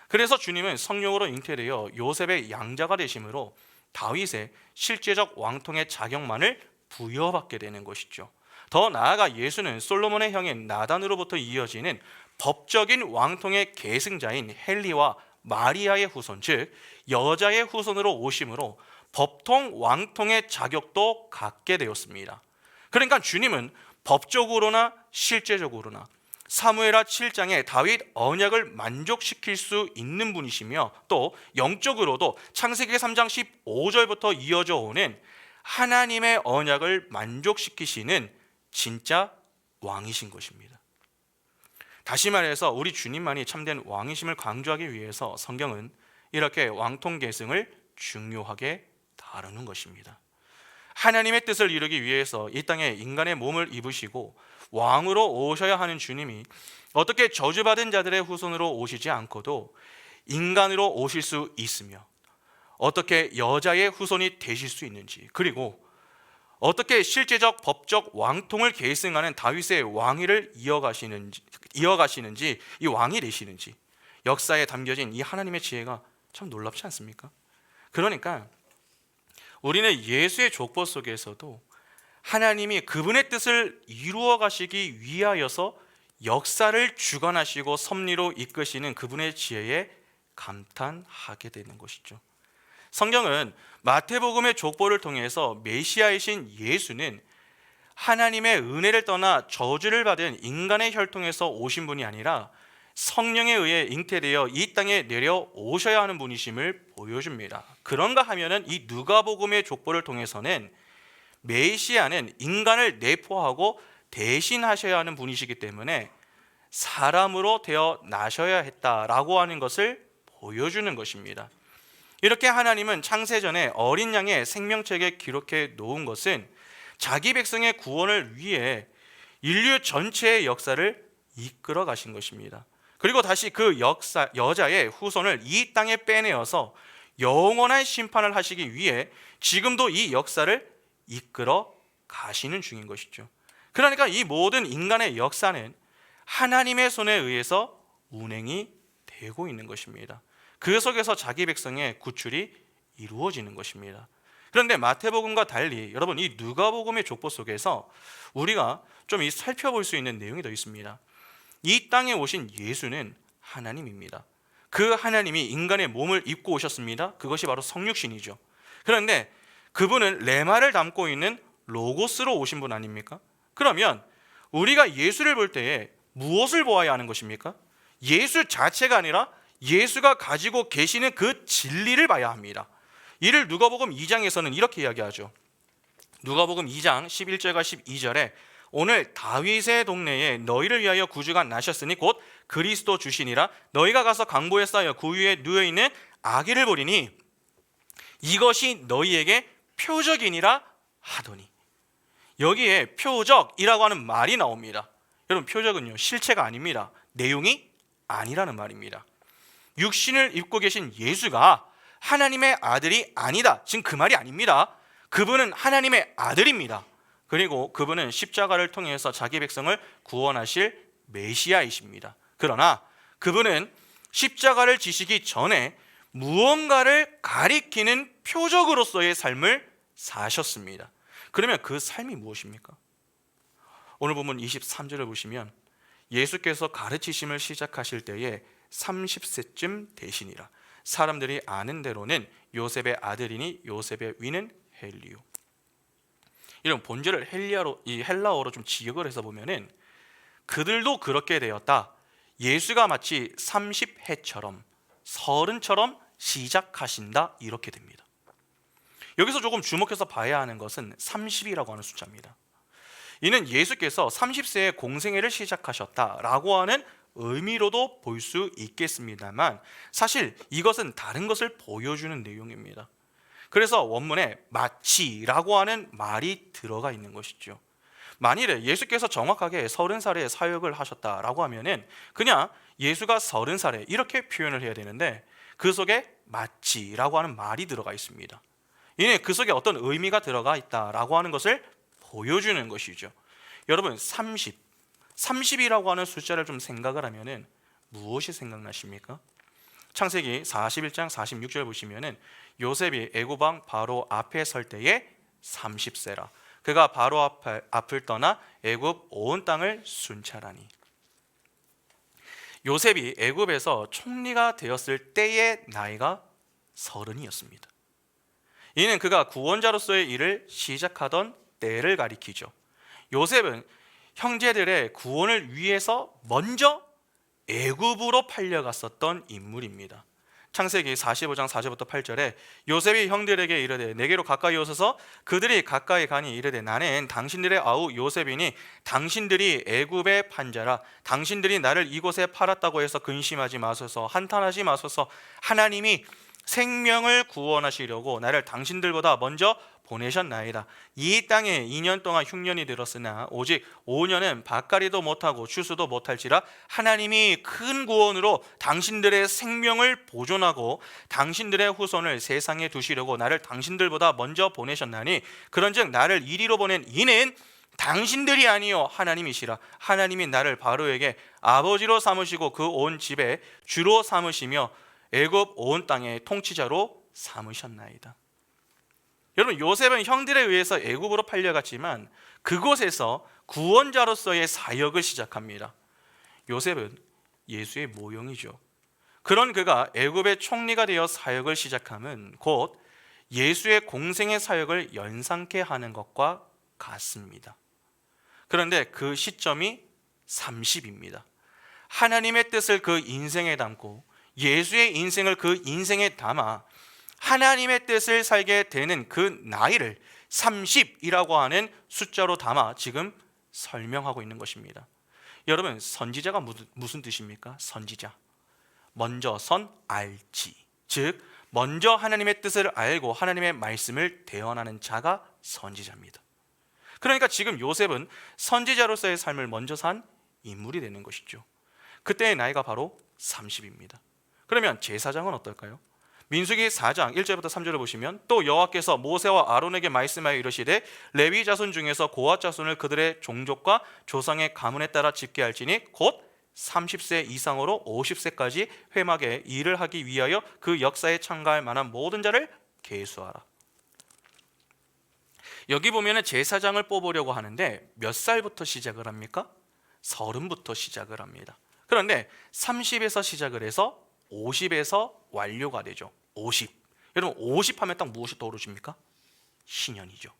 그래서 주님은 성령으로 잉태되어 요셉의 양자가 되심으로 다윗의 실제적 왕통의 자격만을 부여받게 되는 것이죠. 더 나아가 예수는 솔로몬의 형인 나단으로부터 이어지는 법적인 왕통의 계승자인 헬리와 마리아의 후손, 즉 여자의 후손으로 오심으로 법통 왕통의 자격도 갖게 되었습니다. 그러니까 주님은 법적으로나 실제적으로나 사무엘하 7장의 다윗 언약을 만족시킬 수 있는 분이시며, 또 영적으로도 창세기 3장 15절부터 이어져 오는 하나님의 언약을 만족시키시는 진짜 왕이신 것입니다. 다시 말해서 우리 주님만이 참된 왕이심을 강조하기 위해서 성경은 이렇게 왕통 계승을 중요하게 다루는 것입니다. 하나님의 뜻을 이루기 위해서 이 땅에 인간의 몸을 입으시고 왕으로 오셔야 하는 주님이 어떻게 저주받은 자들의 후손으로 오시지 않고도 인간으로 오실 수 있으며, 어떻게 여자의 후손이 되실 수 있는지, 그리고 어떻게 실제적 법적 왕통을 계승하는 다윗의 왕위를 이어가시는지, 이 왕이 되시는지 역사에 담겨진 이 하나님의 지혜가 참 놀랍지 않습니까? 그러니까 우리는 예수의 족보 속에서도 하나님이 그분의 뜻을 이루어 가시기 위하여서 역사를 주관하시고 섭리로 이끄시는 그분의 지혜에 감탄하게 되는 것이죠. 성경은 마태복음의 족보를 통해서 메시아이신 예수는 하나님의 은혜를 떠나 저주를 받은 인간의 혈통에서 오신 분이 아니라 성령에 의해 잉태되어 이 땅에 내려오셔야 하는 분이심을 보여줍니다. 그런가 하면은 이 누가복음의 족보를 통해서는 메시아는 인간을 내포하고 대신하셔야 하는 분이시기 때문에 사람으로 태어나셔야 했다라고 하는 것을 보여주는 것입니다. 이렇게 하나님은 창세전에 어린 양의 생명책에 기록해 놓은 것은 자기 백성의 구원을 위해 인류 전체의 역사를 이끌어 가신 것입니다. 그리고 다시 그 여자의 후손을 이 땅에 빼내어서 영원한 심판을 하시기 위해 지금도 이 역사를 이끌어 가시는 중인 것이죠. 그러니까 이 모든 인간의 역사는 하나님의 손에 의해서 운행이 되고 있는 것입니다. 그 속에서 자기 백성의 구출이 이루어지는 것입니다. 그런데 마태복음과 달리 여러분, 이 누가복음의 족보 속에서 우리가 좀 살펴볼 수 있는 내용이 더 있습니다. 이 땅에 오신 예수는 하나님입니다. 그 하나님이 인간의 몸을 입고 오셨습니다. 그것이 바로 성육신이죠. 그런데 그분은 레마를 담고 있는 로고스로 오신 분 아닙니까? 그러면 우리가 예수를 볼 때에 무엇을 보아야 하는 것입니까? 예수 자체가 아니라 예수가 가지고 계시는 그 진리를 봐야 합니다. 이를 누가복음 2장에서는 이렇게 이야기하죠. 누가복음 2장 11절과 12절에 오늘 다윗의 동네에 너희를 위하여 구주가 나셨으니 곧 그리스도 주시니라. 너희가 가서 강보에 쌓여 그 위에 누워있는 아기를 보리니 이것이 너희에게 표적이니라 하더니, 여기에 표적이라고 하는 말이 나옵니다. 여러분, 표적은요 실체가 아닙니다. 내용이 아니라는 말입니다. 육신을 입고 계신 예수가 하나님의 아들이 아니다, 지금 그 말이 아닙니다. 그분은 하나님의 아들입니다. 그리고 그분은 십자가를 통해서 자기 백성을 구원하실 메시아이십니다. 그러나 그분은 십자가를 지시기 전에 무언가를 가리키는 표적으로서의 삶을 사셨습니다. 그러면 그 삶이 무엇입니까? 오늘 본문 23절을 보시면 예수께서 가르치심을 시작하실 때에 30세쯤 되시니라. 사람들이 아는 대로는 요셉의 아들이니 요셉의 위는 헬리오. 이런 본절을 헬라어로 좀 지역을 해서 보면은 그들도 그렇게 되었다. 예수가 마치 30해처럼 30처럼 시작하신다, 이렇게 됩니다. 여기서 조금 주목해서 봐야 하는 것은 30이라고 하는 숫자입니다. 이는 예수께서 30세에 공생애를 시작하셨다라고 하는 의미로도 볼 수 있겠습니다만 사실 이것은 다른 것을 보여주는 내용입니다. 그래서 원문에 마치라고 하는 말이 들어가 있는 것이죠. 만일에 예수께서 정확하게 30살에 사역을 하셨다라고 하면은 그냥 예수가 30살에 이렇게 표현을 해야 되는데 그 속에 마치라고 하는 말이 들어가 있습니다. 이는 그 속에 어떤 의미가 들어가 있다라고 하는 것을 보여주는 것이죠. 여러분 30이라고 하는 숫자를 좀 생각을 하면은 무엇이 생각나십니까? 창세기 41장 46절 보시면은 요셉이 애굽 왕 바로 앞에 설 때에 30세라. 그가 바로 앞을 떠나 애굽 온 땅을 순찰하니. 요셉이 애굽에서 총리가 되었을 때의 나이가 30이었습니다. 이는 그가 구원자로서의 일을 시작하던 때를 가리키죠. 요셉은 형제들의 구원을 위해서 먼저 애굽으로 팔려갔었던 인물입니다. 창세기 45장 4절부터 8절에 요셉이 형들에게 이르되 내게로 가까이 오소서. 그들이 가까이 가니 이르되 나는 당신들의 아우 요셉이니 당신들이 애굽의 판자라. 당신들이 나를 이곳에 팔았다고 해서 근심하지 마소서. 한탄하지 마소서. 하나님이 생명을 구원하시려고 나를 당신들보다 먼저 보내셨나이다. 이 땅에 2년 동안 흉년이 들었으나 오직 5년은 밭갈이도 못하고 추수도 못할지라. 하나님이 큰 구원으로 당신들의 생명을 보존하고 당신들의 후손을 세상에 두시려고 나를 당신들보다 먼저 보내셨나니 그런즉 나를 이리로 보낸 이는 당신들이 아니요 하나님이시라. 하나님이 나를 바로에게 아버지로 삼으시고 그 온 집에 주로 삼으시며 애굽 온 땅의 통치자로 삼으셨나이다. 여러분 요셉은 형들에 의해서 애굽으로 팔려갔지만 그곳에서 구원자로서의 사역을 시작합니다. 요셉은 예수의 모형이죠. 그런 그가 애굽의 총리가 되어 사역을 시작함은 곧 예수의 공생의 사역을 연상케 하는 것과 같습니다. 그런데 그 시점이 30입니다. 하나님의 뜻을 그 인생에 담고 예수의 인생을 그 인생에 담아 하나님의 뜻을 살게 되는 그 나이를 30이라고 하는 숫자로 담아 지금 설명하고 있는 것입니다. 여러분 선지자가 무슨 뜻입니까? 선지자 먼저 알지, 즉 먼저 하나님의 뜻을 알고 하나님의 말씀을 대언하는 자가 선지자입니다. 그러니까 지금 요셉은 선지자로서의 삶을 먼저 산 인물이 되는 것이죠. 그때의 나이가 바로 30입니다. 그러면 제사장은 어떨까요? 민수기 4장 1절부터 3절을 보시면 또 여호와께서 모세와 아론에게 말씀하여 이르시되 레위 자손 중에서 고핫 자손을 그들의 종족과 조상의 가문에 따라 집계할지니 곧 30세 이상으로 50세까지 회막에 일을 하기 위하여 그 역사에 참가할 만한 모든 자를 계수하라. 여기 보면 제사장을 뽑으려고 하는데 몇 살부터 시작을 합니까? 30부터 시작을 합니다. 그런데 30에서 시작을 해서 50에서 완료가 되죠. 50. 여러분 50 하면 딱 무엇이 떠오르십니까? 희년이죠.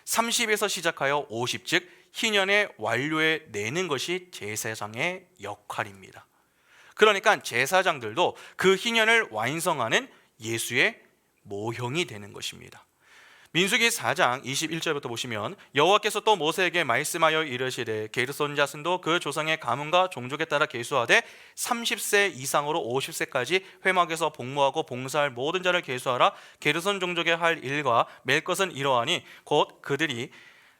30에서 시작하여 50, 즉 희년의 완료에 내는 것이 제사장의 역할입니다. 그러니까 제사장들도 그 희년을 완성하는 예수의 모형이 되는 것입니다. 민수기 4장 21절부터 보시면 여호와께서 또 모세에게 말씀하여 이르시되 게르손 자손도 그 조상의 가문과 종족에 따라 계수하되 30세 이상으로 50세까지 회막에서 복무하고 봉사할 모든 자를 계수하라. 게르손 종족의 할 일과 맬 것은 이러하니 곧 그들이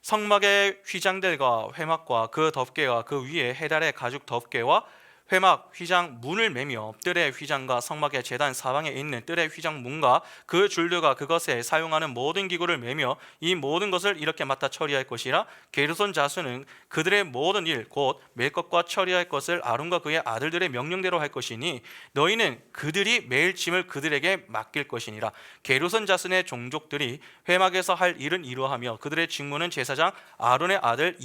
성막의 휘장들과 회막과 그 덮개와 그 위에 해달의 가죽 덮개와 회막 휘장 문을 매며 뜰의 휘장과 성막의 제단 사방에 있는 뜰의 휘장 문과 그 줄들과 그것에 사용하는 모든 기구를 매며 이 모든 것을 이렇게 맡아 처리할 것이라. 게르손 자손은 그들의 모든 일 곧 맬 것과 처리할 것을 아론과 그의 아들들의 명령대로 할 것이니 너희는 그들이 매일 짐을 그들에게 맡길 것이니라. 게르손 자손의 종족들이 회막에서 할 일은 이러하며 그들의 직무는 제사장 아론의 아들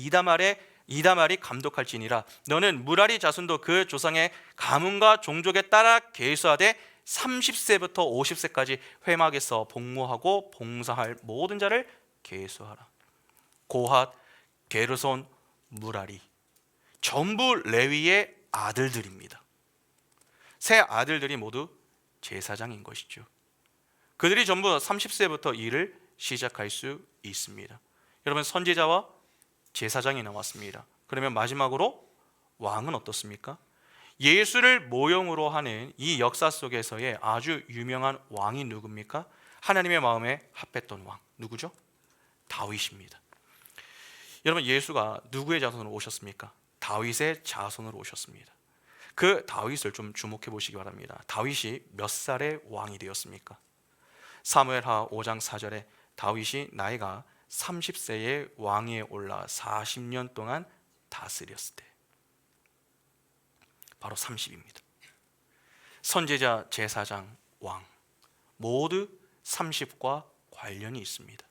이다말이 감독할지니라. 너는 무라리 자손도 그 조상의 가문과 종족에 따라 계수하되 30세부터 50세까지 회막에서 복무하고 봉사할 모든 자를 계수하라. 고핫, 게르손, 무라리 전부 레위의 아들들입니다. 세 아들들이 모두 제사장인 것이죠. 그들이 전부 30세부터 일을 시작할 수 있습니다. 여러분 선지자와 제사장이 나왔습니다. 그러면 마지막으로 왕은 어떻습니까? 예수를 모형으로 하는 이 역사 속에서의 아주 유명한 왕이 누굽니까? 하나님의 마음에 합했던 왕 누구죠? 다윗입니다. 여러분 예수가 누구의 자손으로 오셨습니까? 다윗의 자손으로 오셨습니다. 그 다윗을 좀 주목해 보시기 바랍니다. 다윗이 몇 살의 왕이 되었습니까? 사무엘하 5장 4절에 다윗이 나이가 30세에 왕위에 올라 40년 동안 다스렸을 때, 바로 30입니다. 선지자, 제사장, 왕 모두 30과 관련이 있습니다.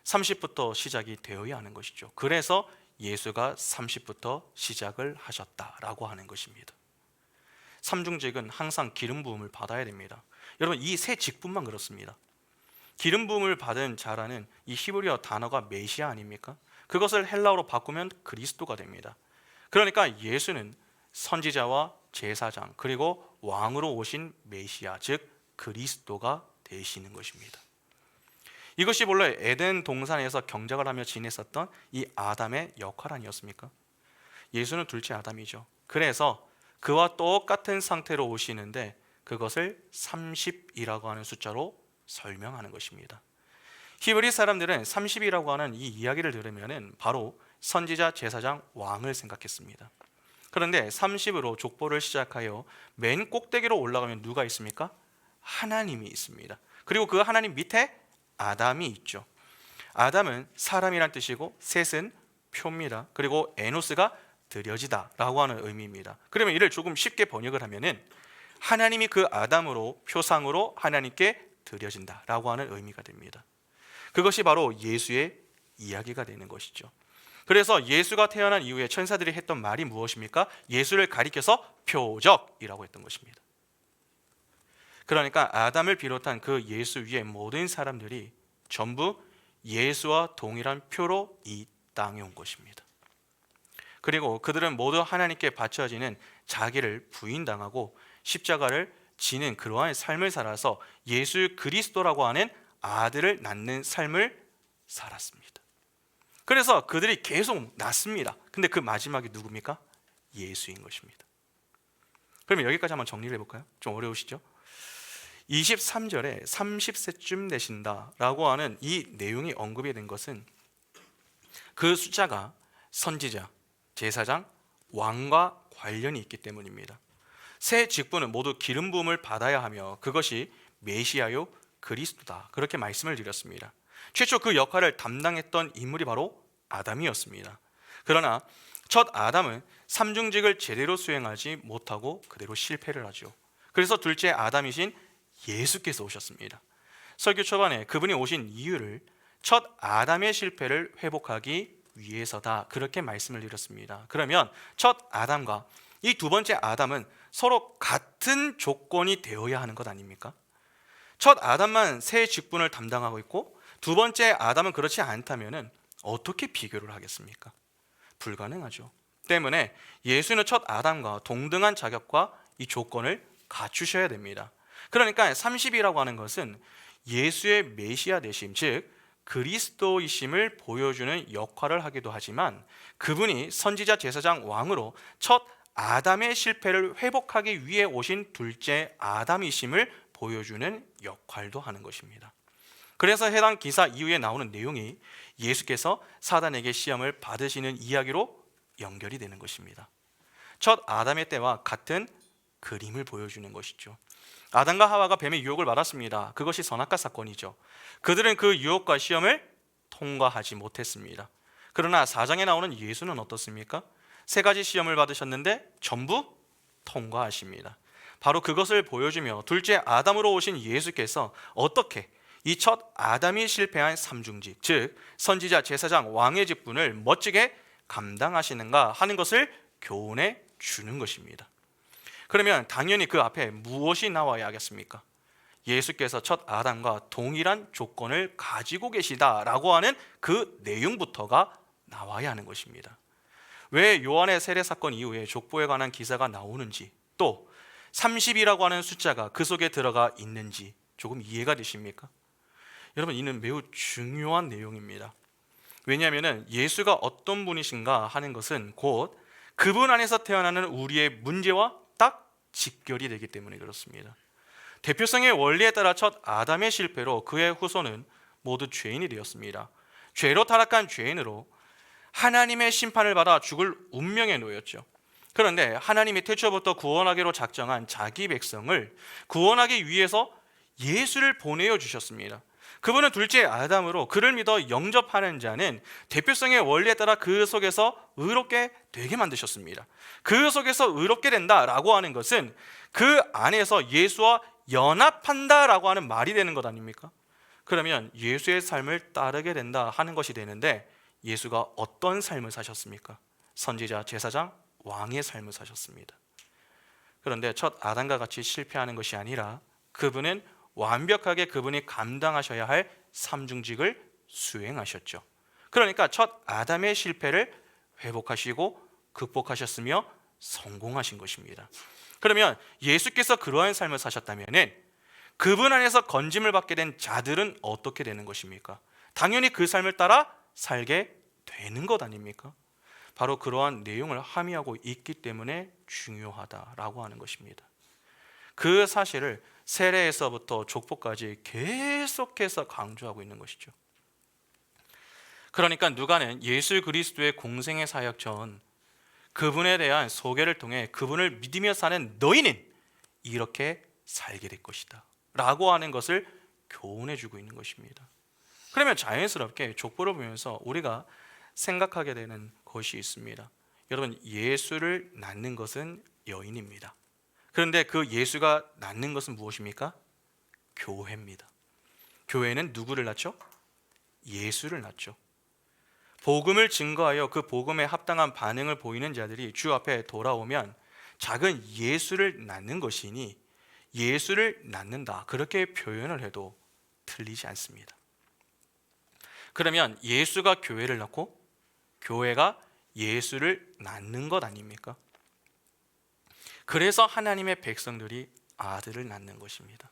30부터 시작이 되어야 하는 것이죠. 그래서 예수가 30부터 시작을 하셨다라고 하는 것입니다. 삼중직은 항상 기름 부음을 받아야 됩니다. 여러분, 이 세 직분만 그렇습니다. 기름 부음을 받은 자라는 이 히브리어 단어가 메시아 아닙니까? 그것을 헬라어로 바꾸면 그리스도가 됩니다. 그러니까 예수는 선지자와 제사장 그리고 왕으로 오신 메시아, 즉 그리스도가 되시는 것입니다. 이것이 본래 에덴 동산에서 경작을 하며 지냈었던 이 아담의 역할 아니었습니까? 예수는 둘째 아담이죠. 그래서 그와 똑같은 상태로 오시는데 그것을 30이라고 하는 숫자로 설명하는 것입니다. 히브리 사람들은 30이라고 하는 이 이야기를 들으면 바로 선지자, 제사장, 왕을 생각했습니다. 그런데 30으로 족보를 시작하여 맨 꼭대기로 올라가면 누가 있습니까? 하나님이 있습니다. 그리고 그 하나님 밑에 아담이 있죠. 아담은 사람이란 뜻이고 셋은 표입니다. 그리고 에노스가 드려지다 라고 하는 의미입니다. 그러면 이를 조금 쉽게 번역을 하면은 하나님이 그 아담으로 표상으로 하나님께 드려진다 라고 하는 의미가 됩니다. 그것이 바로 예수의 이야기가 되는 것이죠. 그래서 예수가 태어난 이후에 천사들이 했던 말이 무엇입니까? 예수를 가리켜서 표적이라고 했던 것입니다. 그러니까 아담을 비롯한 그 예수 위에 모든 사람들이 전부 예수와 동일한 표로 이 땅에 온 것입니다. 그리고 그들은 모두 하나님께 바쳐지는 자기를 부인당하고 십자가를 지는 그러한 삶을 살아서 예수 그리스도라고 하는 아들을 낳는 삶을 살았습니다. 그래서 그들이 계속 낳습니다. 근데 그 마지막이 누굽니까? 예수인 것입니다. 그러면 여기까지 한번 정리를 해볼까요? 좀 어려우시죠? 23절에 30세쯤 되신다라고 하는 이 내용이 언급이 된 것은 그 숫자가 선지자, 제사장, 왕과 관련이 있기 때문입니다. 세 직분은 모두 기름 부음을 받아야 하며 그것이 메시아요 그리스도다, 그렇게 말씀을 드렸습니다. 최초 그 역할을 담당했던 인물이 바로 아담이었습니다. 그러나 첫 아담은 삼중직을 제대로 수행하지 못하고 그대로 실패를 하죠. 그래서 둘째 아담이신 예수께서 오셨습니다. 설교 초반에 그분이 오신 이유를 첫 아담의 실패를 회복하기 위해서다, 그렇게 말씀을 드렸습니다. 그러면 첫 아담과 이 두 번째 아담은 서로 같은 조건이 되어야 하는 것 아닙니까? 첫 아담만 새 직분을 담당하고 있고 두 번째 아담은 그렇지 않다면 어떻게 비교를 하겠습니까? 불가능하죠. 때문에 예수는 첫 아담과 동등한 자격과 이 조건을 갖추셔야 됩니다. 그러니까 30이라고 하는 것은 예수의 메시아 되심, 즉 그리스도이심을 보여주는 역할을 하기도 하지만 그분이 선지자, 제사장, 왕으로 첫 아담의 실패를 회복하기 위해 오신 둘째 아담이심을 보여주는 역할도 하는 것입니다. 그래서 해당 기사 이후에 나오는 내용이 예수께서 사단에게 시험을 받으시는 이야기로 연결이 되는 것입니다. 첫 아담의 때와 같은 그림을 보여주는 것이죠. 아담과 하와가 뱀의 유혹을 받았습니다. 그것이 선악과 사건이죠. 그들은 그 유혹과 시험을 통과하지 못했습니다. 그러나 4장에 나오는 예수는 어떻습니까? 세 가지 시험을 받으셨는데 전부 통과하십니다. 바로 그것을 보여주며 둘째 아담으로 오신 예수께서 어떻게 이 첫 아담이 실패한 삼중직, 즉 선지자, 제사장, 왕의 직분을 멋지게 감당하시는가 하는 것을 교훈해 주는 것입니다. 그러면 당연히 그 앞에 무엇이 나와야 하겠습니까? 예수께서 첫 아담과 동일한 조건을 가지고 계시다라고 하는 그 내용부터가 나와야 하는 것입니다. 왜 요한의 세례 사건 이후에 족보에 관한 기사가 나오는지, 또 30이라고 하는 숫자가 그 속에 들어가 있는지 조금 이해가 되십니까? 여러분, 이는 매우 중요한 내용입니다. 왜냐하면 예수가 어떤 분이신가 하는 것은 곧 그분 안에서 태어나는 우리의 문제와 딱 직결이 되기 때문에 그렇습니다. 대표성의 원리에 따라 첫 아담의 실패로 그의 후손은 모두 죄인이 되었습니다. 죄로 타락한 죄인으로 하나님의 심판을 받아 죽을 운명에 놓였죠. 그런데 하나님이 태초부터 구원하기로 작정한 자기 백성을 구원하기 위해서 예수를 보내어 주셨습니다. 그분은 둘째 아담으로 그를 믿어 영접하는 자는 대표성의 원리에 따라 그 속에서 의롭게 되게 만드셨습니다. 그 속에서 의롭게 된다라고 하는 것은 그 안에서 예수와 연합한다라고 하는 말이 되는 것 아닙니까? 그러면 예수의 삶을 따르게 된다 하는 것이 되는데, 예수가 어떤 삶을 사셨습니까? 선지자, 제사장, 왕의 삶을 사셨습니다. 그런데 첫 아담과 같이 실패하는 것이 아니라 그분은 완벽하게 그분이 감당하셔야 할 삼중직을 수행하셨죠. 그러니까 첫 아담의 실패를 회복하시고 극복하셨으며 성공하신 것입니다. 그러면 예수께서 그러한 삶을 사셨다면 그분 안에서 건짐을 받게 된 자들은 어떻게 되는 것입니까? 당연히 그 삶을 따라 살게 되는 것 아닙니까? 바로 그러한 내용을 함의하고 있기 때문에 중요하다라고 하는 것입니다. 그 사실을 세례에서부터 족보까지 계속해서 강조하고 있는 것이죠. 그러니까 누가는 예수 그리스도의 공생의 사역 전 그분에 대한 소개를 통해 그분을 믿으며 사는 너희는 이렇게 살게 될 것이다 라고 하는 것을 교훈해 주고 있는 것입니다. 그러면 자연스럽게 족보를 보면서 우리가 생각하게 되는 것이 있습니다. 여러분, 예수를 낳는 것은 여인입니다. 그런데 그 예수가 낳는 것은 무엇입니까? 교회입니다. 교회는 누구를 낳죠? 예수를 낳죠. 복음을 증거하여 그 복음에 합당한 반응을 보이는 자들이 주 앞에 돌아오면 작은 예수를 낳는 것이니 예수를 낳는다, 그렇게 표현을 해도 틀리지 않습니다. 그러면 예수가 교회를 낳고 교회가 예수를 낳는 것 아닙니까? 그래서 하나님의 백성들이 아들을 낳는 것입니다.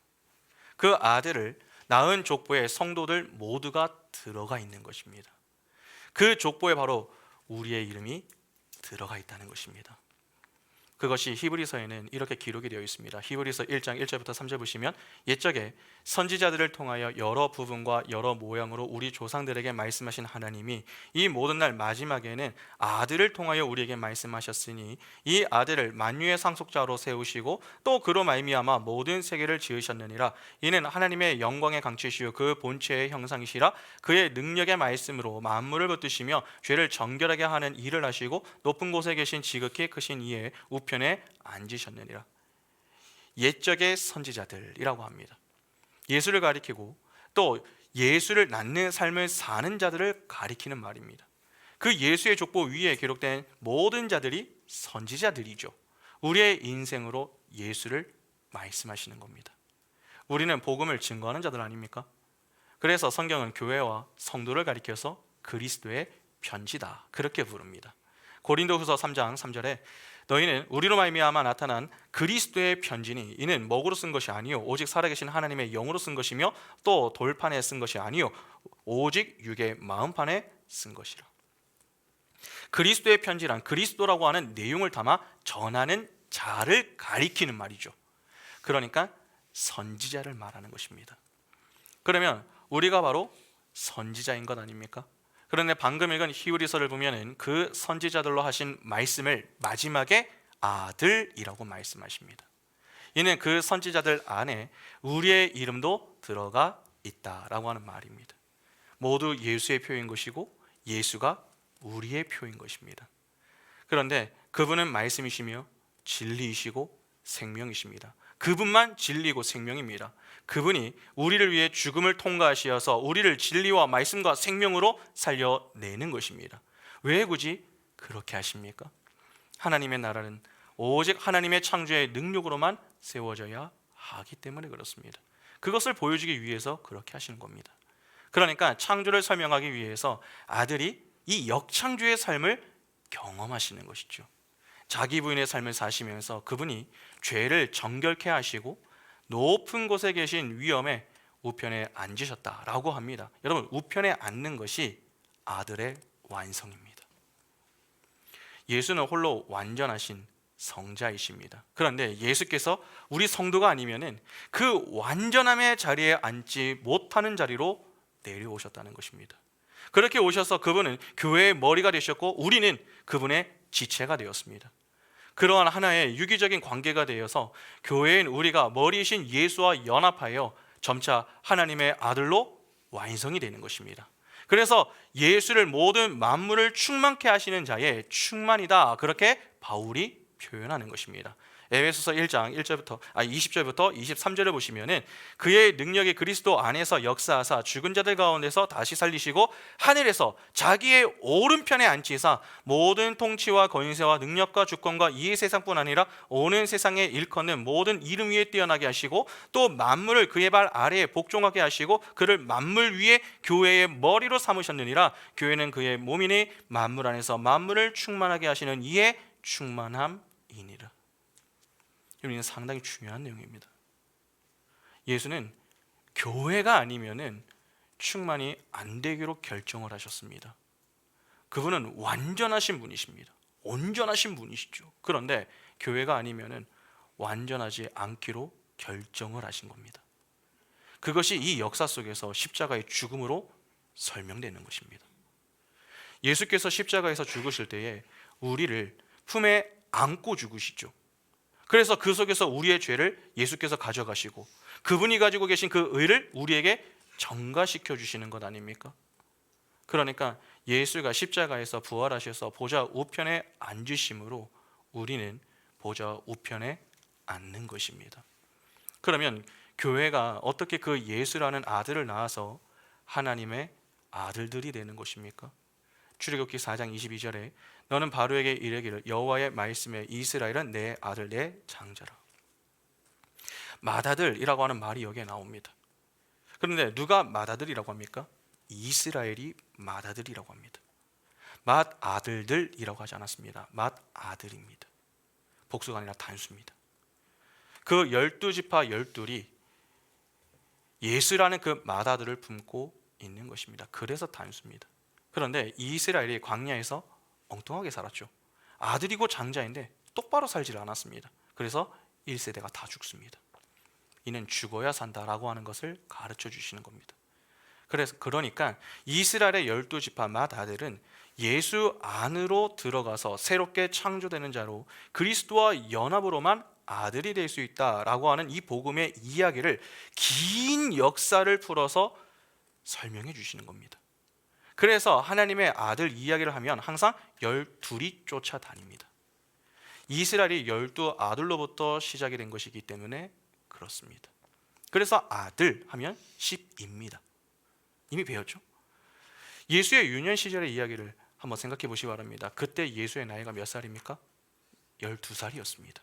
그 아들을 낳은 족보에 성도들 모두가 들어가 있는 것입니다. 그 족보에 바로 우리의 이름이 들어가 있다는 것입니다. 그것이 히브리서에는 이렇게 기록이 되어 있습니다. 히브리서 1장 1절부터 3절 보시면 옛적에 선지자들을 통하여 여러 부분과 여러 모양으로 우리 조상들에게 말씀하신 하나님이 이 모든 날 마지막에는 아들을 통하여 우리에게 말씀하셨으니 이 아들을 만유의 상속자로 세우시고 또 그로 말미암아 모든 세계를 지으셨느니라. 이는 하나님의 영광의 강치시요 그 본체의 형상이시라. 그의 능력의 말씀으로 만물을 붙드시며 죄를 정결하게 하는 일을 하시고 높은 곳에 계신 지극히 크신 이의 우편에 앉으셨느니라. 옛적의 선지자들이라고 합니다. 예수를 가리키고 또 예수를 낳는 삶을 사는 자들을 가리키는 말입니다. 그 예수의 족보 위에 기록된 모든 자들이 선지자들이죠. 우리의 인생으로 예수를 말씀하시는 겁니다. 우리는 복음을 증거하는 자들 아닙니까? 그래서 성경은 교회와 성도를 가리켜서 그리스도의 편지다, 그렇게 부릅니다. 고린도후서 3장 3절에 너희는 우리로 말미암아 나타난 그리스도의 편지니 이는 먹으로 쓴 것이 아니요 오직 살아계신 하나님의 영으로 쓴 것이며 또 돌판에 쓴 것이 아니요 오직 육의 마음판에 쓴 것이라. 그리스도의 편지란 그리스도라고 하는 내용을 담아 전하는 자를 가리키는 말이죠. 그러니까 선지자를 말하는 것입니다. 그러면 우리가 바로 선지자인 것 아닙니까? 그런데 방금 읽은 히브리서를 보면은 그 선지자들로 하신 말씀을 마지막에 아들이라고 말씀하십니다. 이는 그 선지자들 안에 우리의 이름도 들어가 있다라고 하는 말입니다. 모두 예수의 표인 것이고 예수가 우리의 표인 것입니다. 그런데 그분은 말씀이시며 진리이시고 생명이십니다. 그분만 진리고 생명입니다. 그분이 우리를 위해 죽음을 통과하시어서 우리를 진리와 말씀과 생명으로 살려내는 것입니다. 왜 굳이 그렇게 하십니까? 하나님의 나라는 오직 하나님의 창조의 능력으로만 세워져야 하기 때문에 그렇습니다. 그것을 보여주기 위해서 그렇게 하시는 겁니다. 그러니까 창조를 설명하기 위해서 아들이 이 역창조의 삶을 경험하시는 것이죠. 자기 부인의 삶을 사시면서 그분이 죄를 정결케 하시고 높은 곳에 계신 위엄의 우편에 앉으셨다라고 합니다. 여러분, 우편에 앉는 것이 아들의 완성입니다. 예수는 홀로 완전하신 성자이십니다. 그런데 예수께서 우리 성도가 아니면은 그 완전함의 자리에 앉지 못하는 자리로 내려오셨다는 것입니다. 그렇게 오셔서 그분은 교회의 머리가 되셨고 우리는 그분의 지체가 되었습니다. 그러한 하나의 유기적인 관계가 되어서 교회인 우리가 머리이신 예수와 연합하여 점차 하나님의 아들로 완성이 되는 것입니다. 그래서 예수를 모든 만물을 충만케 하시는 자의 충만이다, 그렇게 바울이 표현하는 것입니다. 에베소서 1장 20절부터 23절을 보시면은 그의 능력이 그리스도 안에서 역사하사 죽은 자들 가운데서 다시 살리시고 하늘에서 자기의 오른편에 앉히사 모든 통치와 권세와 능력과 주권과 이 세상뿐 아니라 오는 세상에 일컫는 모든 이름 위에 뛰어나게 하시고 또 만물을 그의 발 아래에 복종하게 하시고 그를 만물 위에 교회의 머리로 삼으셨느니라. 교회는 그의 몸이니 만물 안에서 만물을 충만하게 하시는 이의 충만함이니라. 이는 상당히 중요한 내용입니다. 예수는 교회가 아니면은 충만이 안 되기로 결정을 하셨습니다. 그분은 완전하신 분이십니다. 온전하신 분이시죠. 그런데 교회가 아니면은 완전하지 않기로 결정을 하신 겁니다. 그것이 이 역사 속에서 십자가의 죽음으로 설명되는 것입니다. 예수께서 십자가에서 죽으실 때에 우리를 품에 안고 죽으시죠. 그래서 그 속에서 우리의 죄를 예수께서 가져가시고 그분이 가지고 계신 그 의를 우리에게 전가시켜 주시는 것 아닙니까? 그러니까 예수가 십자가에서 부활하셔서 보좌 우편에 앉으심으로 우리는 보좌 우편에 앉는 것입니다. 그러면 교회가 어떻게 그 예수라는 아들을 낳아서 하나님의 아들들이 되는 것입니까? 출애굽기 4장 22절에 너는 바로에게 이르기를 여호와의 말씀에 이스라엘은 내 아들 내 장자라. 맏아들이라고 하는 말이 여기에 나옵니다. 그런데 누가 맏아들이라고 합니까? 이스라엘이 맏아들이라고 합니다. 맏아들들이라고 하지 않았습니다. 맏아들입니다. 복수가 아니라 단수입니다. 그 12지파 12이 예수라는 그 맏아들을 품고 있는 것입니다. 그래서 단수입니다. 그런데 이스라엘이 광야에서 엉뚱하게 살았죠. 아들이고 장자인데 똑바로 살지를 않았습니다. 그래서 1세대가 다 죽습니다. 이는 죽어야 산다라고 하는 것을 가르쳐 주시는 겁니다. 그러니까 이스라엘의 12지파 맏아들은 예수 안으로 들어가서 새롭게 창조되는 자로 그리스도와 연합으로만 아들이 될 수 있다라고 하는 이 복음의 이야기를 긴 역사를 풀어서 설명해 주시는 겁니다. 그래서 하나님의 아들 이야기를 하면 항상 12이 쫓아다닙니다. 이스라엘이 12아들로부터 시작이 된 것이기 때문에 그렇습니다. 그래서 아들 하면 10입니다. 이미 배웠죠? 예수의 유년 시절의 이야기를 한번 생각해 보시기 바랍니다. 그때 예수의 나이가 몇 살입니까? 12살이었습니다.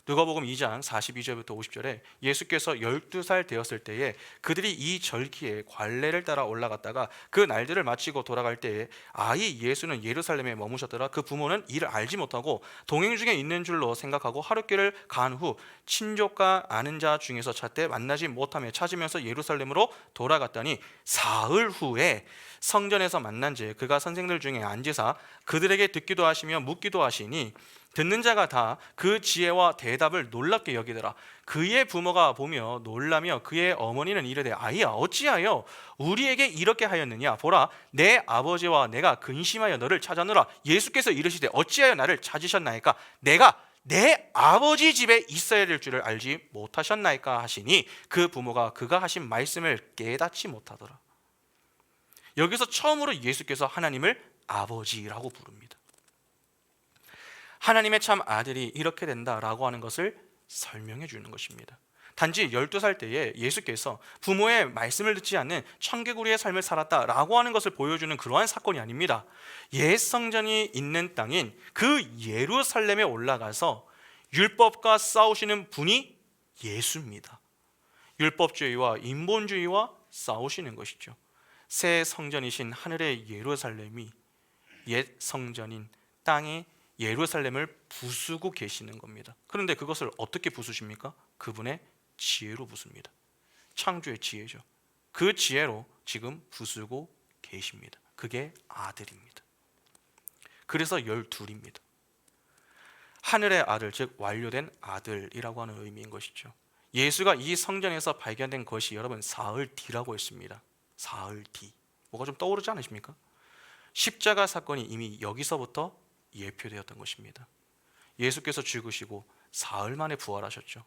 누가복음 2장 42절부터 50절에 예수께서 12살 되었을 때에 그들이 이 절기에 관례를 따라 올라갔다가 그 날들을 마치고 돌아갈 때에 아이 예수는 예루살렘에 머무셨더라. 그 부모는 이를 알지 못하고 동행 중에 있는 줄로 생각하고 하룻길을 간 후 친족과 아는 자 중에서 찾되 만나지 못하며 찾으면서 예루살렘으로 돌아갔더니 사흘 후에 성전에서 만난 지 그가 선생들 중에 앉으사 그들에게 듣기도 하시며 묻기도 하시니 듣는 자가 다 그 지혜와 대답을 놀랍게 여기더라. 그의 부모가 보며 놀라며 그의 어머니는 이르되 아이야 어찌하여 우리에게 이렇게 하였느냐. 보라 내 아버지와 내가 근심하여 너를 찾아노라. 예수께서 이르시되 어찌하여 나를 찾으셨나이까. 내가 내 아버지 집에 있어야 될 줄을 알지 못하셨나이까 하시니 그 부모가 그가 하신 말씀을 깨닫지 못하더라. 여기서 처음으로 예수께서 하나님을 아버지라고 부릅니다. 하나님의 참 아들이 이렇게 된다라고 하는 것을 설명해 주는 것입니다. 단지 12살 때에 예수께서 부모의 말씀을 듣지 않는 청개구리의 삶을 살았다라고 하는 것을 보여주는 그러한 사건이 아닙니다. 옛 성전이 있는 땅인 그 예루살렘에 올라가서 율법과 싸우시는 분이 예수입니다. 율법주의와 인본주의와 싸우시는 것이죠. 새 성전이신 하늘의 예루살렘이 옛 성전인 땅의 예루살렘을 부수고 계시는 겁니다. 그런데 그것을 어떻게 부수십니까? 그분의 지혜로 부숩니다. 창조의 지혜죠. 그 지혜로 지금 부수고 계십니다. 그게 아들입니다. 그래서 12입니다. 하늘의 아들, 즉 완료된 아들이라고 하는 의미인 것이죠. 예수가 이 성전에서 발견된 것이 여러분 사흘 뒤라고 했습니다. 사흘 뒤. 뭐가 좀 떠오르지 않으십니까? 십자가 사건이 이미 여기서부터 예표되었던 것입니다. 예수께서 죽으시고 사흘 만에 부활하셨죠.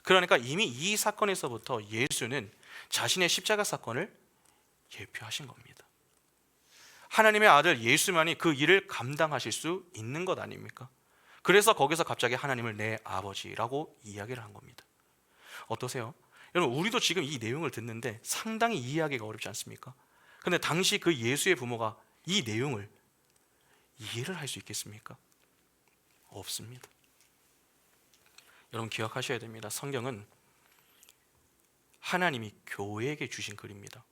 그러니까 이미 이 사건에서부터 예수는 자신의 십자가 사건을 예표하신 겁니다. 하나님의 아들 예수만이 그 일을 감당하실 수 있는 것 아닙니까? 그래서 거기서 갑자기 하나님을 내 아버지라고 이야기를 한 겁니다. 어떠세요? 여러분, 우리도 지금 이 내용을 듣는데 상당히 이해하기가 어렵지 않습니까? 근데 당시 그 예수의 부모가 이 내용을 이해를 할 수 있겠습니까? 없습니다. 여러분, 기억하셔야 됩니다. 성경은 하나님이 교회에게 주신 글입니다.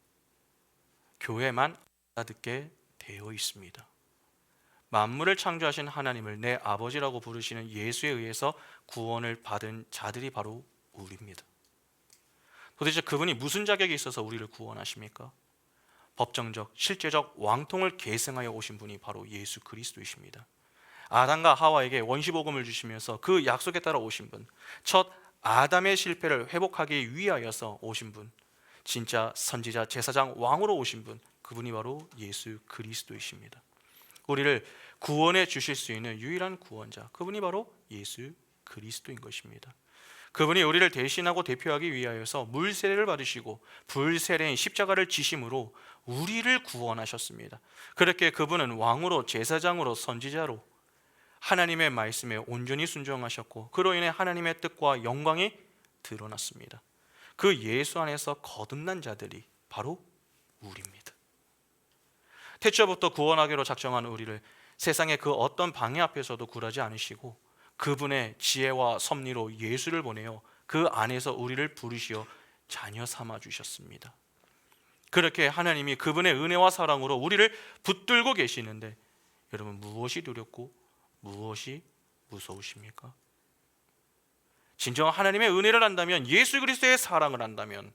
교회만 알아듣게 되어 있습니다. 만물을 창조하신 하나님을 내 아버지라고 부르시는 예수에 의해서 구원을 받은 자들이 바로 우리입니다. 도대체 그분이 무슨 자격이 있어서 우리를 구원하십니까? 법정적, 실제적 왕통을 계승하여 오신 분이 바로 예수 그리스도이십니다. 아담과 하와에게 원시복음을 주시면서 그 약속에 따라 오신 분, 첫 아담의 실패를 회복하기 위하여서 오신 분, 진짜 선지자, 제사장, 왕으로 오신 분, 그분이 바로 예수 그리스도이십니다. 우리를 구원해 주실 수 있는 유일한 구원자, 그분이 바로 예수 그리스도인 것입니다. 그분이 우리를 대신하고 대표하기 위하여서 물세례를 받으시고 불세례인 십자가를 지심으로 우리를 구원하셨습니다. 그렇게 그분은 왕으로, 제사장으로, 선지자로 하나님의 말씀에 온전히 순종하셨고 그로 인해 하나님의 뜻과 영광이 드러났습니다. 그 예수 안에서 거듭난 자들이 바로 우리입니다. 태초부터 구원하기로 작정한 우리를 세상의 그 어떤 방해 앞에서도 굴하지 않으시고 그분의 지혜와 섭리로 예수를 보내어 그 안에서 우리를 부르시어 자녀 삼아 주셨습니다. 그렇게 하나님이 그분의 은혜와 사랑으로 우리를 붙들고 계시는데 여러분, 무엇이 두렵고 무엇이 무서우십니까? 진정 하나님의 은혜를 안다면, 예수 그리스도의 사랑을 안다면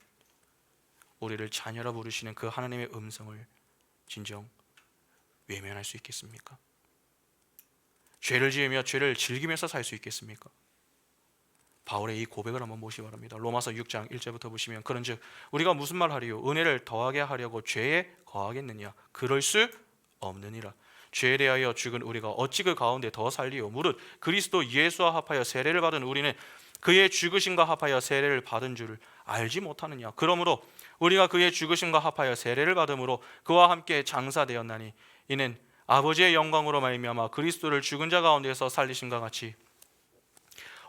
우리를 자녀라 부르시는 그 하나님의 음성을 진정 외면할 수 있겠습니까? 죄를 지으며 죄를 즐기면서 살 수 있겠습니까? 바울의 이 고백을 한번 보시기 바랍니다. 로마서 6장 1절부터 보시면, 그런즉 우리가 무슨 말 하리요? 은혜를 더하게 하려고 죄에 거하겠느냐? 그럴 수 없느니라. 죄에 대하여 죽은 우리가 어찌 그 가운데 더 살리요? 무릇 그리스도 예수와 합하여 세례를 받은 우리는 그의 죽으심과 합하여 세례를 받은 줄을 알지 못하느냐? 그러므로 우리가 그의 죽으심과 합하여 세례를 받음으로 그와 함께 장사되었나니 이는 아버지의 영광으로 말미암아 그리스도를 죽은 자 가운데서 살리심과 같이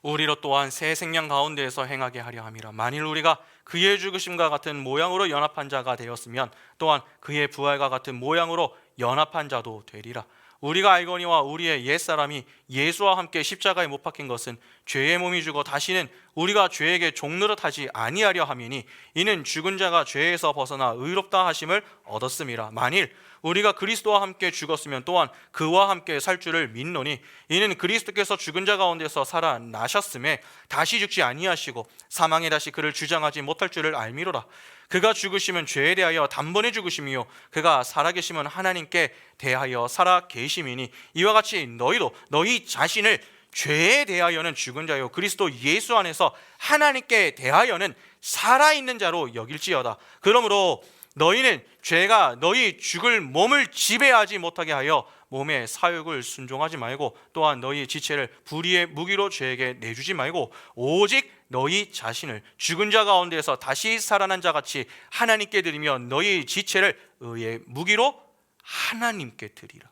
우리로 또한 새 생명 가운데에서 행하게 하려 함이라. 만일 우리가 그의 죽으심과 같은 모양으로 연합한 자가 되었으면 또한 그의 부활과 같은 모양으로 연합한 자도 되리라. 우리가 알거니와 우리의 옛사람이 예수와 함께 십자가에 못 박힌 것은 죄의 몸이 죽어 다시는 우리가 죄에게 종노릇하지 아니하려 함이니 이는 죽은 자가 죄에서 벗어나 의롭다 하심을 얻었음이라. 만일 우리가 그리스도와 함께 죽었으면 또한 그와 함께 살 줄을 믿노니 이는 그리스도께서 죽은 자 가운데서 살아나셨음에 다시 죽지 아니하시고 사망에 다시 그를 주장하지 못할 줄을 알미로라. 그가 죽으시면 죄에 대하여 단번에 죽으심이요 그가 살아계시면 하나님께 대하여 살아계심이니 이와 같이 너희도 너희 자신을 죄에 대하여는 죽은 자요 그리스도 예수 안에서 하나님께 대하여는 살아있는 자로 여길지어다. 그러므로 너희는 죄가 너희 죽을 몸을 지배하지 못하게 하여 몸의 사욕을 순종하지 말고 또한 너희 지체를 불의의 무기로 죄에게 내주지 말고 오직 너희 자신을 죽은 자 가운데서 다시 살아난 자같이 하나님께 드리며 너희 지체를 의의 무기로 하나님께 드리라.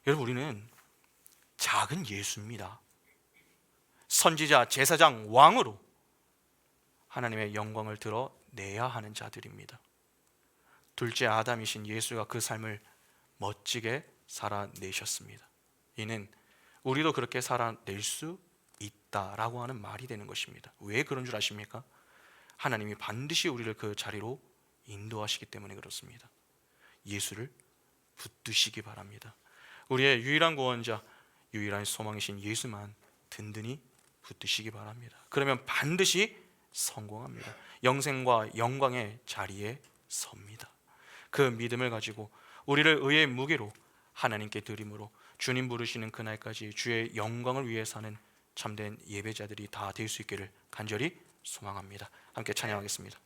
여러분, 우리는 작은 예수입니다. 선지자, 제사장, 왕으로 하나님의 영광을 드러내야 하는 자들입니다. 둘째 아담이신 예수가 그 삶을 멋지게 살아내셨습니다. 이는 우리도 그렇게 살아낼 수 있다라고 하는 말이 되는 것입니다. 왜 그런 줄 아십니까? 하나님이 반드시 우리를 그 자리로 인도하시기 때문에 그렇습니다. 예수를 붙드시기 바랍니다. 우리의 유일한 구원자, 유일한 소망이신 예수만 든든히 붙드시기 바랍니다. 그러면 반드시 성공합니다. 영생과 영광의 자리에 섭니다. 그 믿음을 가지고 우리를 의의 무게로 하나님께 드림으로 주님 부르시는 그날까지 주의 영광을 위해 사는 참된 예배자들이 다 될 수 있기를 간절히 소망합니다. 함께 찬양하겠습니다.